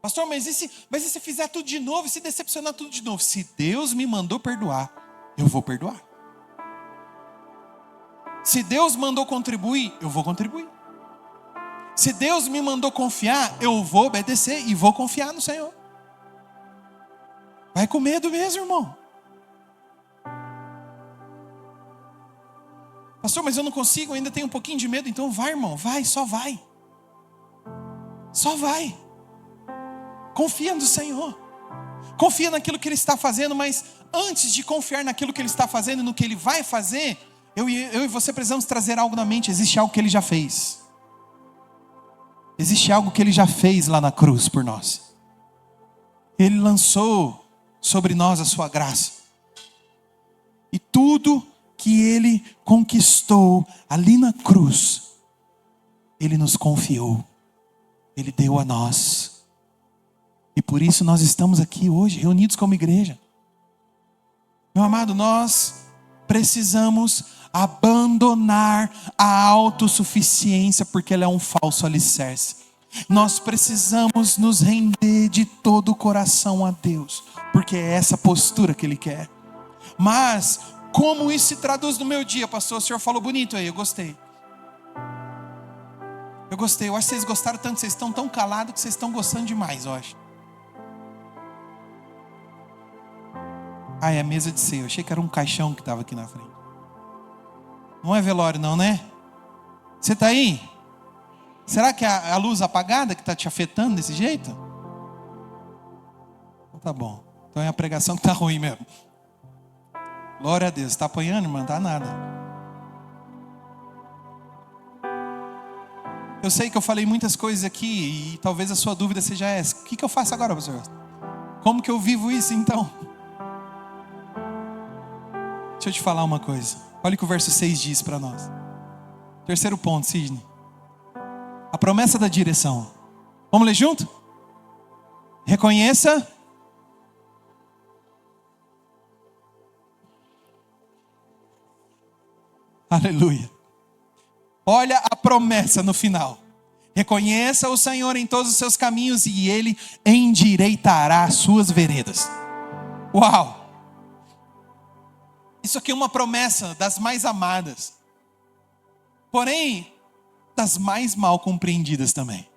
Pastor, mas e se fizer tudo de novo, e se decepcionar tudo de novo? Se Deus me mandou perdoar, eu vou perdoar. Se Deus mandou contribuir, eu vou contribuir. Se Deus me mandou confiar, eu vou obedecer e vou confiar no Senhor. Vai com medo mesmo, irmão. Pastor, mas eu não consigo, eu ainda tenho um pouquinho de medo. Então vai, irmão, vai, só vai. Só vai. Confia no Senhor. Confia naquilo que Ele está fazendo, mas antes de confiar naquilo que Ele está fazendo e no que Ele vai fazer, eu e você precisamos trazer algo na mente. Existe algo que Ele já fez. Existe algo que Ele já fez lá na cruz por nós. Ele lançou sobre nós a sua graça. E tudo que Ele conquistou ali na cruz, Ele nos confiou. Ele deu a nós. E por isso nós estamos aqui hoje, reunidos como igreja. Meu amado, nós precisamos abandonar a autossuficiência, porque ela é um falso alicerce. Nós precisamos nos render de todo o coração a Deus, porque é essa postura que Ele quer. Mas, como isso se traduz no meu dia, pastor? O senhor falou bonito aí, eu gostei. Eu gostei, eu acho que vocês gostaram tanto, vocês estão tão calados que vocês estão gostando demais, eu acho. Ah, é a mesa de ceia. Eu achei que era um caixão que estava aqui na frente. Não é velório não, né? Você está aí? Será que é a luz apagada que está te afetando desse jeito? Tá bom. Então é a pregação que está ruim mesmo. Glória a Deus. Está apanhando, irmã? Não está nada. Eu sei que eu falei muitas coisas aqui e talvez a sua dúvida seja essa. O que eu faço agora, pastor? Como que eu vivo isso então? Deixa eu te falar uma coisa. Olha o que o verso 6 diz para nós. Terceiro ponto, Sidney. A promessa da direção. Vamos ler junto? Reconheça. Aleluia. Olha a promessa no final. Reconheça o Senhor em todos os seus caminhos e Ele endireitará as suas veredas. Uau! Isso aqui é uma promessa das mais amadas. Porém, das mais mal compreendidas também.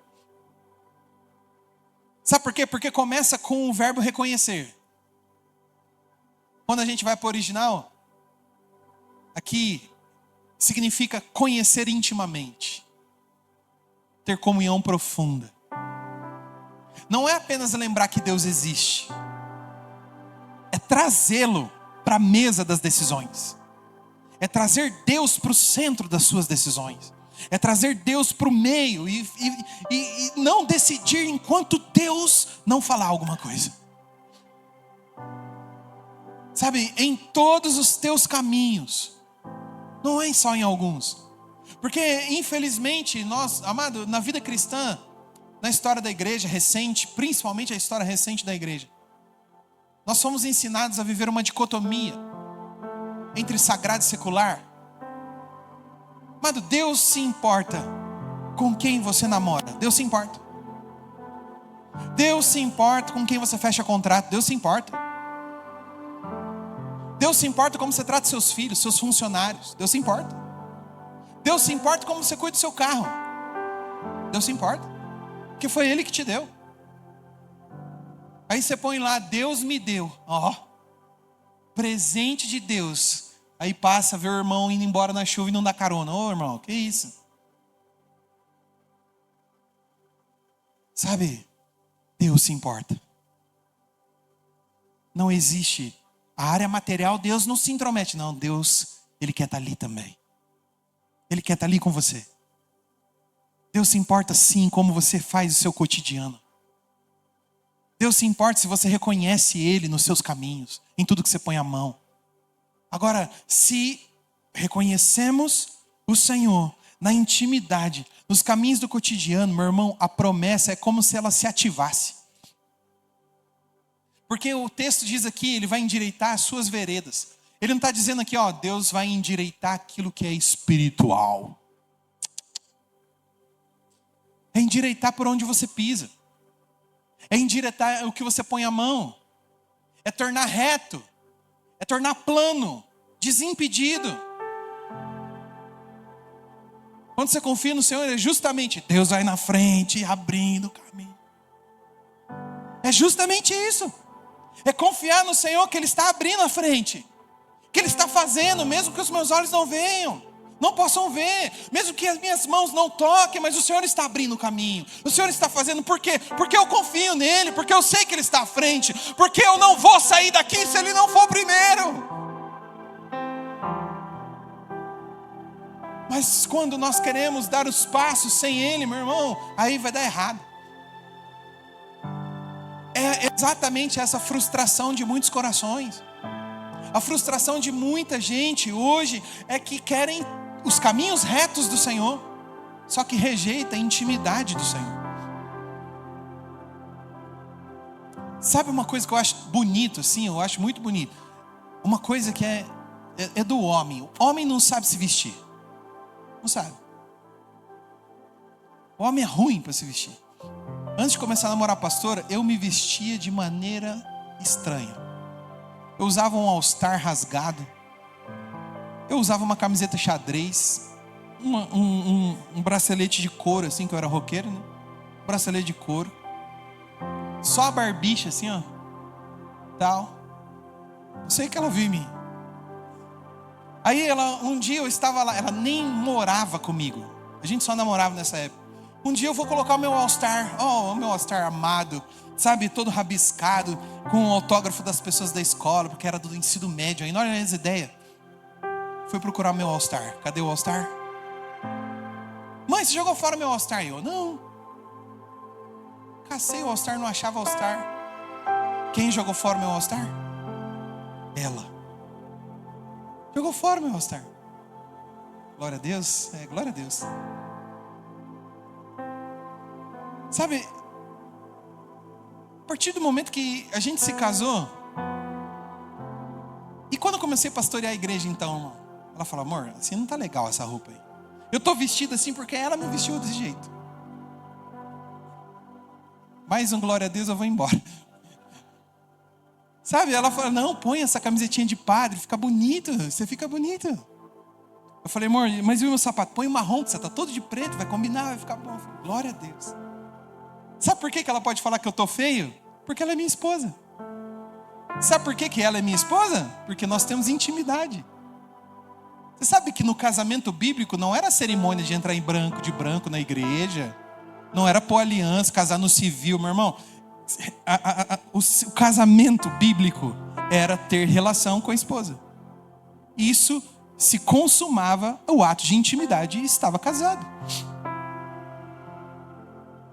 Sabe por quê? Porque começa com o verbo reconhecer. Quando a gente vai para o original, aqui significa conhecer intimamente. Ter comunhão profunda. Não é apenas lembrar que Deus existe. É trazê-lo para a mesa das decisões. É trazer Deus para o centro das suas decisões. É trazer Deus para o meio e não decidir enquanto Deus não falar alguma coisa. Sabe, em todos os teus caminhos. Não é só em alguns. Porque infelizmente nós, amado, na vida cristã, na história da igreja recente, principalmente a história recente da igreja, nós fomos ensinados a viver uma dicotomia entre sagrado e secular. Amado, Deus se importa com quem você namora. Deus se importa. Deus se importa com quem você fecha contrato. Deus se importa. Deus se importa como você trata seus filhos, seus funcionários. Deus se importa. Deus se importa como você cuida do seu carro. Deus se importa. Porque foi Ele que te deu. Aí você põe lá, Deus me deu. Ó, presente de Deus. Aí passa, vê o irmão indo embora na chuva e não dá carona. Ô irmão, que isso? Sabe, Deus se importa. Não existe. A área material, Deus não se intromete. Não, Deus, Ele quer estar ali também. Ele quer estar ali com você. Deus se importa sim como você faz o seu cotidiano. Deus se importa se você reconhece Ele nos seus caminhos, em tudo que você põe a mão. Agora, se reconhecemos o Senhor na intimidade, nos caminhos do cotidiano, meu irmão, a promessa é como se ela se ativasse. Porque o texto diz aqui, Ele vai endireitar as suas veredas. Ele não está dizendo aqui, ó, Deus vai endireitar aquilo que é espiritual. É endireitar por onde você pisa. É endireitar o que você põe a mão. É tornar reto. É tornar plano, desimpedido. Quando você confia no Senhor, é justamente Deus vai na frente, abrindo o caminho. É justamente isso. É confiar no Senhor que Ele está abrindo a frente. Que Ele está fazendo, mesmo que os meus olhos não venham, não possam ver, mesmo que as minhas mãos não toquem, mas o Senhor está abrindo o caminho. O Senhor está fazendo, por quê? Porque eu confio nele, porque eu sei que Ele está à frente, porque eu não vou sair daqui se Ele não for primeiro. Mas quando nós queremos dar os passos sem Ele, meu irmão, aí vai dar errado. É exatamente essa frustração de muitos corações. A frustração de muita gente hoje é que querem os caminhos retos do Senhor, só que rejeita a intimidade do Senhor. Sabe uma coisa que eu acho bonito, assim, eu acho muito bonito? Uma coisa que é do homem. O homem não sabe se vestir. Não sabe. O homem é ruim para se vestir. Antes de começar a namorar a pastora, eu me vestia de maneira estranha. Eu usava um all-star rasgado. Eu usava uma camiseta xadrez. Um bracelete de couro, assim, que eu era roqueiro, né? Bracelete de couro. Só a barbicha, assim, ó. Tal. Não sei o que ela viu em mim. Aí um dia eu estava lá, ela nem morava comigo. A gente só namorava nessa época. Um dia eu vou colocar o meu all-star, o meu all-star amado, sabe, todo rabiscado, com o autógrafo das pessoas da escola, porque era do ensino médio ainda, olha essa ideia. Fui procurar meu all-star. Cadê o all-star? Mãe, você jogou fora meu all-star? Eu, não. Cacei o all-star, não achava all-star. Quem jogou fora meu all-star? Ela. Jogou fora meu all-star. Glória a Deus, glória a Deus. Sabe, a partir do momento que a gente se casou, e quando eu comecei a pastorear a igreja então, ela falou, amor, assim não tá legal essa roupa aí. Eu tô vestido assim porque ela me vestiu desse jeito. Mais um glória a Deus, eu vou embora. Sabe, ela falou, não, põe essa camisetinha de padre, fica bonito, você fica bonito. Eu falei, amor, mas e o meu sapato? Põe o marrom, que você tá todo de preto, vai combinar, vai ficar bom. Falei, glória a Deus. Sabe por que ela pode falar que eu tô feio? Porque ela é minha esposa. Sabe por que ela é minha esposa? Porque nós temos intimidade. Você sabe que no casamento bíblico não era cerimônia de entrar de branco na igreja. Não era pôr aliança, casar no civil, meu irmão. O casamento bíblico era ter relação com a esposa. Isso se consumava o ato de intimidade e estava casado.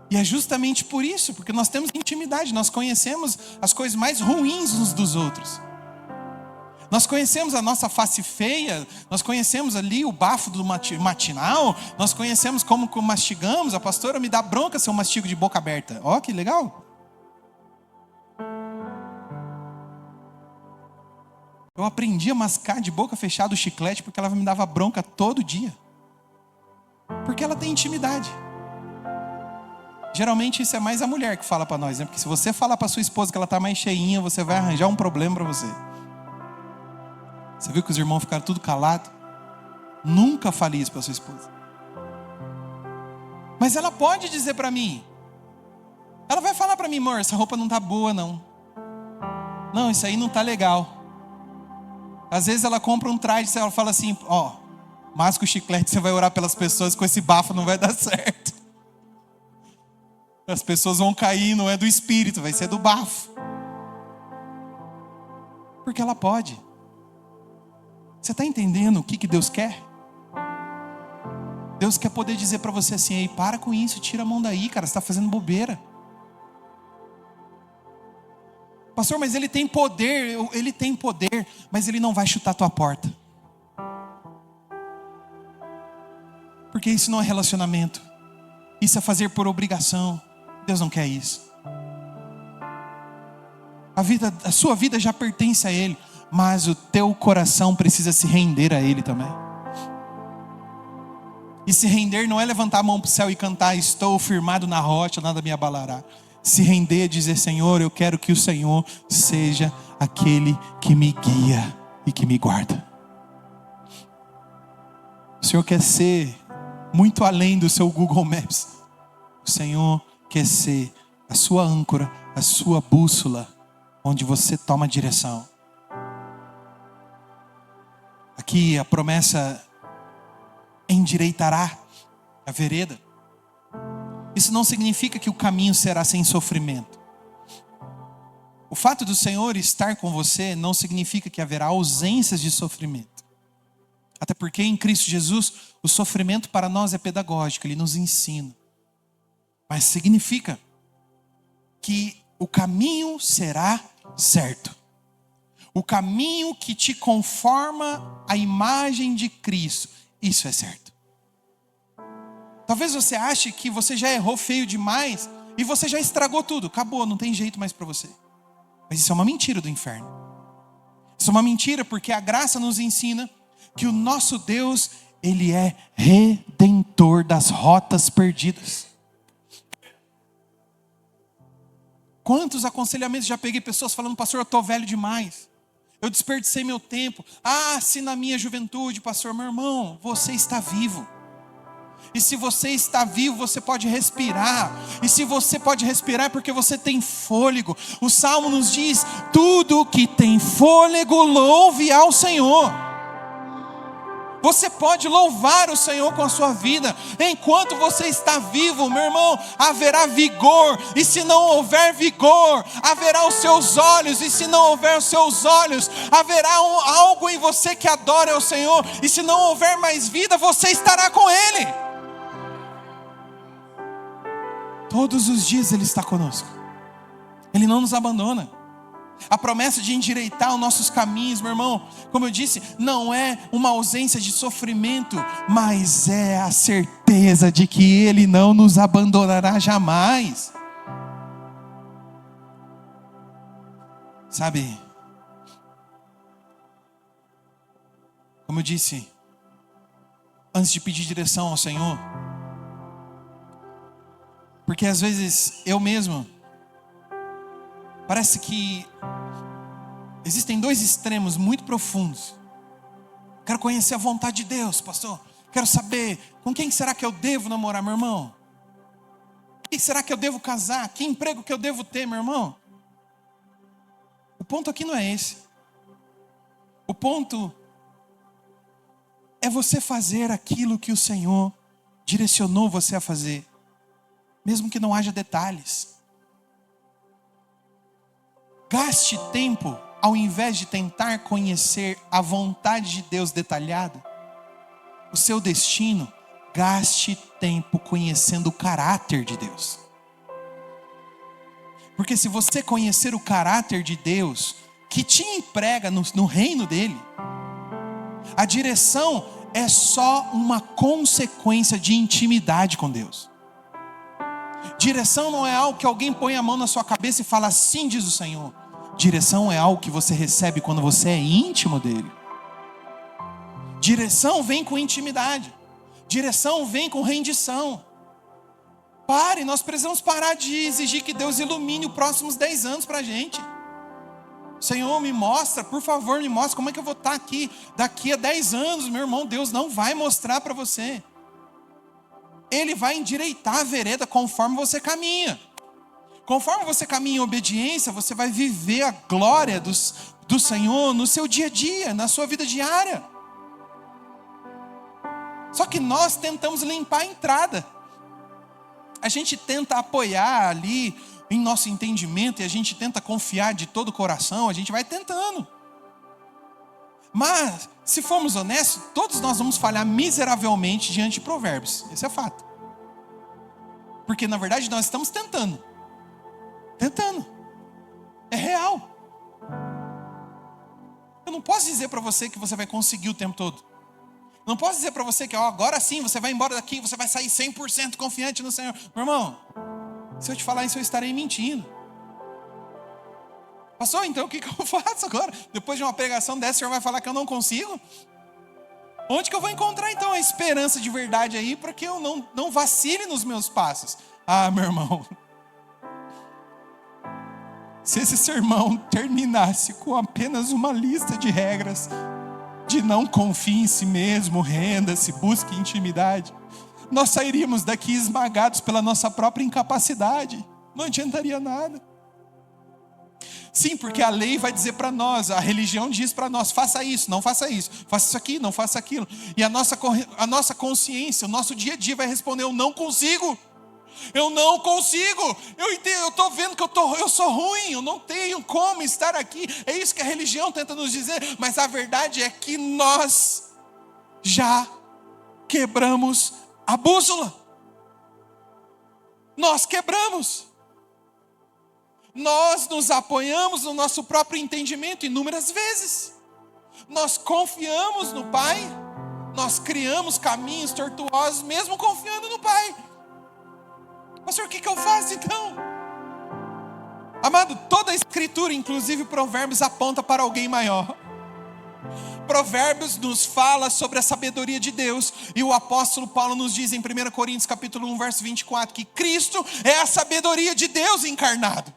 E é justamente por isso, porque nós temos intimidade, nós conhecemos as coisas mais ruins uns dos outros. Nós conhecemos a nossa face feia, nós conhecemos ali o bafo do matinal, nós conhecemos como mastigamos. A pastora me dá bronca se eu mastigo de boca aberta. Ó, que legal. Eu aprendi a mascar de boca fechada o chiclete porque ela me dava bronca todo dia. Porque ela tem intimidade. Geralmente isso é mais a mulher que fala para nós, né? Porque se você falar para sua esposa que ela está mais cheinha, você vai arranjar um problema para você. Você viu que os irmãos ficaram tudo calados? Nunca fale isso para sua esposa. Mas ela pode dizer para mim. Ela vai falar para mim, amor, essa roupa não tá boa não. Não, isso aí não tá legal. Às vezes ela compra um traje e ela fala assim, masca o chiclete, você vai orar pelas pessoas, com esse bafo não vai dar certo. As pessoas vão cair, não é do espírito, vai ser do bafo. Porque ela pode. Você está entendendo o que Deus quer? Deus quer poder dizer para você assim: ei, para com isso, tira a mão daí, cara, você está fazendo bobeira. Pastor, mas ele tem poder, mas ele não vai chutar a tua porta. Porque isso não é relacionamento. Isso é fazer por obrigação. Deus não quer isso. A sua vida já pertence a Ele, mas o teu coração precisa se render a Ele também. E se render não é levantar a mão para o céu e cantar: estou firmado na rocha, nada me abalará. Se render é dizer: Senhor, eu quero que o Senhor seja aquele que me guia e que me guarda. O Senhor quer ser muito além do seu Google Maps. O Senhor quer ser a sua âncora, a sua bússola, onde você toma direção. Aqui a promessa: endireitará a vereda. Isso não significa que o caminho será sem sofrimento. O fato do Senhor estar com você não significa que haverá ausências de sofrimento. Até porque em Cristo Jesus, o sofrimento para nós é pedagógico, Ele nos ensina. Mas significa que o caminho será certo. O caminho que te conforma à imagem de Cristo, isso é certo. Talvez você ache que você já errou feio demais e você já estragou tudo. Acabou, não tem jeito mais para você. Mas isso é uma mentira do inferno. Isso é uma mentira porque a graça nos ensina que o nosso Deus, Ele é redentor das rotas perdidas. Quantos aconselhamentos já peguei pessoas falando: pastor, eu estou velho demais. Eu desperdicei meu tempo. Se na minha juventude, pastor, meu irmão, você está vivo. E se você está vivo, você pode respirar. E se você pode respirar é porque você tem fôlego. O Salmo nos diz: tudo que tem fôlego, louve ao Senhor. Você pode louvar o Senhor com a sua vida. Enquanto você está vivo, meu irmão, haverá vigor. E se não houver vigor, haverá os seus olhos. E se não houver os seus olhos, haverá algo em você que adora ao Senhor. E se não houver mais vida, você estará com Ele. Todos os dias Ele está conosco. Ele não nos abandona. A promessa de endireitar os nossos caminhos, meu irmão, como eu disse, não é uma ausência de sofrimento, mas é a certeza de que Ele não nos abandonará jamais. Sabe, como eu disse, antes de pedir direção ao Senhor, porque às vezes eu mesmo, parece que existem dois extremos muito profundos. Quero conhecer a vontade de Deus, pastor. Quero saber com quem será que eu devo namorar, meu irmão. Quem será que eu devo casar? Que emprego que eu devo ter, meu irmão? O ponto aqui não é esse. O ponto é você fazer aquilo que o Senhor direcionou você a fazer, mesmo que não haja detalhes. Gaste tempo, ao invés de tentar conhecer a vontade de Deus detalhada, o seu destino, gaste tempo conhecendo o caráter de Deus. Porque se você conhecer o caráter de Deus, que te emprega no reino dele, a direção é só uma consequência de intimidade com Deus. Direção não é algo que alguém põe a mão na sua cabeça e fala: assim diz o Senhor. Direção é algo que você recebe quando você é íntimo dele. Direção vem com intimidade. Direção vem com rendição. Nós precisamos parar de exigir que Deus ilumine os próximos 10 anos para a gente. Senhor, me mostra, por favor, me mostra como é que eu vou estar aqui daqui a 10 anos, meu irmão. Deus não vai mostrar para você. Ele vai endireitar a vereda conforme você caminha. Conforme você caminha em obediência, você vai viver a glória do Senhor no seu dia a dia, na sua vida diária. Só que nós tentamos limpar a entrada. A gente tenta apoiar ali em nosso entendimento e a gente tenta confiar de todo o coração, a gente vai tentando. Mas Se formos honestos, todos nós vamos falhar miseravelmente diante de Provérbios. Esse é fato. Porque na verdade nós estamos tentando. É real. Eu não posso dizer para você que você vai conseguir o tempo todo. Não posso dizer para você que agora sim você vai embora daqui, você vai sair 100% confiante no Senhor. Meu irmão, se eu te falar isso eu estarei mentindo. Pastor, então o que eu faço agora? Depois de uma pregação dessa, o Senhor vai falar que eu não consigo? Onde que eu vou encontrar então a esperança de verdade aí para que eu não vacile nos meus passos? Ah, meu irmão, se esse sermão terminasse com apenas uma lista de regras, de não confie em si mesmo, renda-se, busque intimidade, nós sairíamos daqui esmagados pela nossa própria incapacidade. Não adiantaria nada. Sim, porque a lei vai dizer para nós, a religião diz para nós, faça isso, não faça isso, faça isso aqui, não faça aquilo. E a nossa consciência, o nosso dia a dia vai responder, eu não consigo. Eu não consigo. Eu estou vendo que eu sou ruim, eu não tenho como estar aqui. É isso que a religião tenta nos dizer, mas a verdade é que nós já quebramos a bússola. Nós quebramos. Nós nos apoiamos no nosso próprio entendimento inúmeras vezes. Nós confiamos no Pai. Nós criamos caminhos tortuosos mesmo confiando no Pai. Pastor, o que eu faço então? Amado, toda a Escritura, inclusive Provérbios, aponta para alguém maior. Provérbios nos fala sobre a sabedoria de Deus. E o apóstolo Paulo nos diz em 1 Coríntios capítulo 1, verso 24, que Cristo é a sabedoria de Deus encarnado.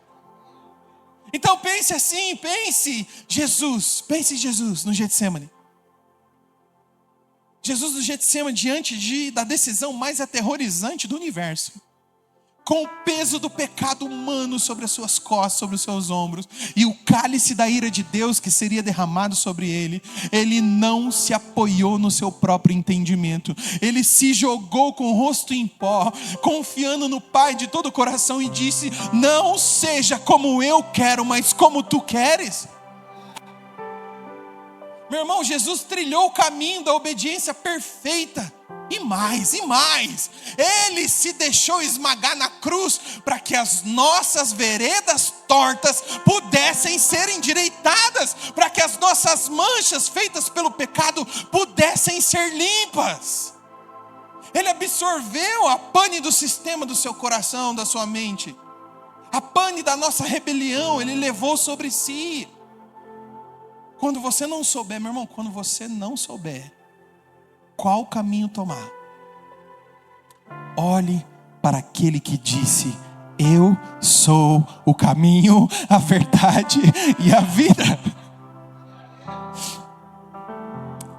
Então pense assim, pense Jesus no Getsemane. Jesus no Getsemane diante da decisão mais aterrorizante do universo. Com o peso do pecado humano sobre as suas costas, sobre os seus ombros, e o cálice da ira de Deus que seria derramado sobre ele, ele não se apoiou no seu próprio entendimento, ele se jogou com o rosto em pó, confiando no Pai de todo o coração e disse, não seja como eu quero, mas como tu queres. Meu irmão, Jesus trilhou o caminho da obediência perfeita. E mais, Ele se deixou esmagar na cruz para que as nossas veredas tortas pudessem ser endireitadas, para que as nossas manchas feitas pelo pecado pudessem ser limpas. Ele absorveu a pane do sistema do seu coração, da sua mente. A pane da nossa rebelião, Ele levou sobre si. Quando você não souber, meu irmão, quando você não souber qual caminho tomar, olhe para aquele que disse, eu sou o caminho, a verdade e a vida.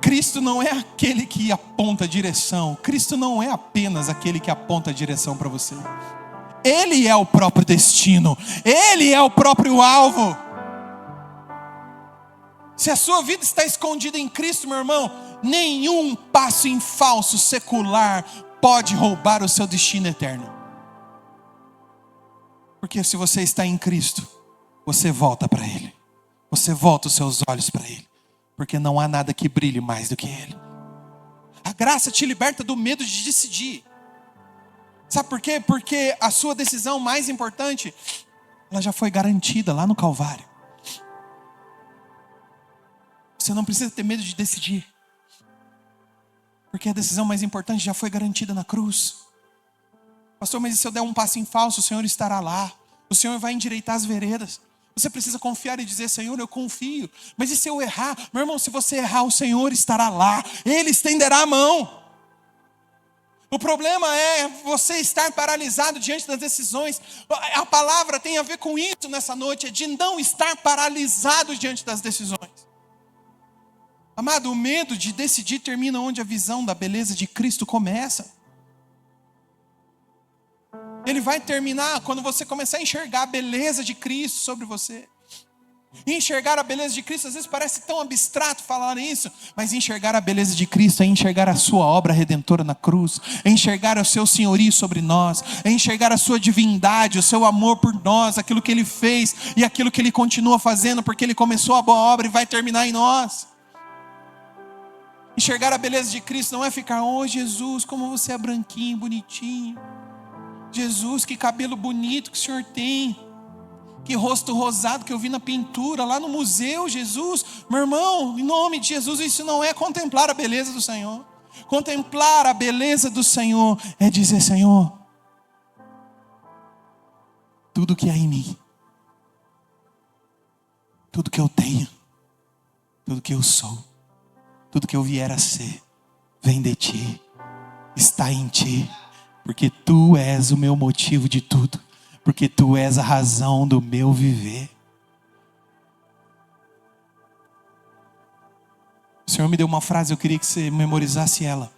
Cristo não é aquele que aponta a direção. Cristo não é apenas aquele que aponta a direção para você. Ele é o próprio destino. Ele é o próprio alvo. Se a sua vida está escondida em Cristo, meu irmão, nenhum passo em falso secular pode roubar o seu destino eterno. Porque se você está em Cristo, você volta para Ele. Você volta os seus olhos para Ele. Porque não há nada que brilhe mais do que Ele. A graça te liberta do medo de decidir. Sabe por quê? Porque a sua decisão mais importante, ela já foi garantida lá no Calvário. Você não precisa ter medo de decidir. Porque a decisão mais importante já foi garantida na cruz. Pastor, mas e se eu der um passo em falso, o Senhor estará lá. O Senhor vai endireitar as veredas. Você precisa confiar e dizer, Senhor, eu confio. Mas e se eu errar? Meu irmão, se você errar, o Senhor estará lá. Ele estenderá a mão. O problema é você estar paralisado diante das decisões. A palavra tem a ver com isso nessa noite, é de não estar paralisado diante das decisões. Amado, o medo de decidir termina onde a visão da beleza de Cristo começa. Ele vai terminar quando você começar a enxergar a beleza de Cristo sobre você. E enxergar a beleza de Cristo, às vezes parece tão abstrato falar isso, mas enxergar a beleza de Cristo é enxergar a sua obra redentora na cruz, é enxergar o seu senhorio sobre nós, é enxergar a sua divindade, o seu amor por nós, aquilo que Ele fez e aquilo que Ele continua fazendo, porque Ele começou a boa obra e vai terminar em nós. Enxergar a beleza de Cristo não é ficar, oh Jesus, como você é branquinho, bonitinho. Jesus, que cabelo bonito que o Senhor tem. Que rosto rosado que eu vi na pintura, lá no museu, Jesus. Meu irmão, em nome de Jesus, isso não é contemplar a beleza do Senhor. Contemplar a beleza do Senhor é dizer, Senhor, tudo que há em mim, tudo que eu tenho, tudo que eu sou, tudo que eu vier a ser, vem de Ti, está em Ti, porque Tu és o meu motivo de tudo, porque Tu és a razão do meu viver. O Senhor me deu uma frase, eu queria que você memorizasse ela,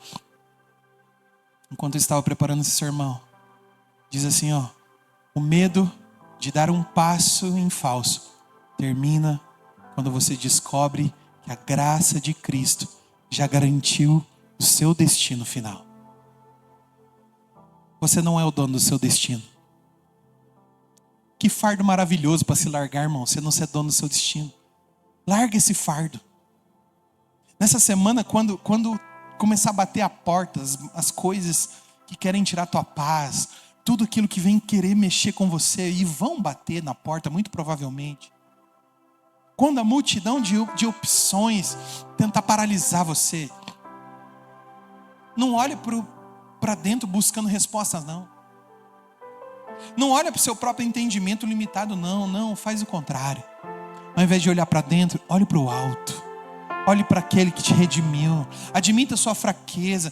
enquanto eu estava preparando esse sermão. Diz assim, ó: o medo de dar um passo em falso termina quando você descobre que a graça de Cristo já garantiu o seu destino final. Você não é o dono do seu destino. Que fardo maravilhoso para se largar, irmão, você não ser dono do seu destino. Larga esse fardo. Nessa semana, quando começar a bater a porta, as coisas que querem tirar a tua paz, tudo aquilo que vem querer mexer com você, e vão bater na porta, muito provavelmente. Quando a multidão de opções tentar paralisar você, não olhe para dentro buscando respostas, não. Não olhe para o seu próprio entendimento limitado, não, faz o contrário. Ao invés de olhar para dentro, olhe para o alto. Olhe para aquele que te redimiu. Admita a sua fraqueza.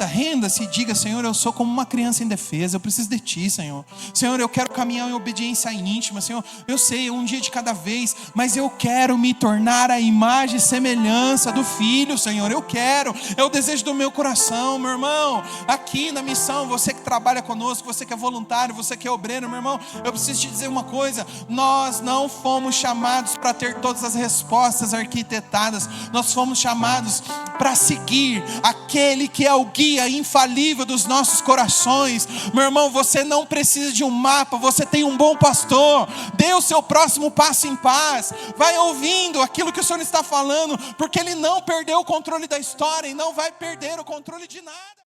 Renda-se e diga, Senhor, eu sou como uma criança indefesa. Eu preciso de Ti, Senhor. Senhor, eu quero caminhar em obediência íntima. Senhor, eu sei, um dia de cada vez, mas eu quero me tornar a imagem e semelhança do Filho, Senhor. Eu quero. É o desejo do meu coração, meu irmão. Aqui na missão, você que trabalha conosco, você que é voluntário, você que é obreiro, meu irmão, eu preciso te dizer uma coisa. Nós não fomos chamados para ter todas as respostas arquitetadas. Nós fomos chamados para seguir aquele que é o guia infalível dos nossos corações. Meu irmão, você não precisa de um mapa, você tem um bom pastor. Dê o seu próximo passo em paz. Vai ouvindo aquilo que o Senhor está falando, porque Ele não perdeu o controle da história e não vai perder o controle de nada.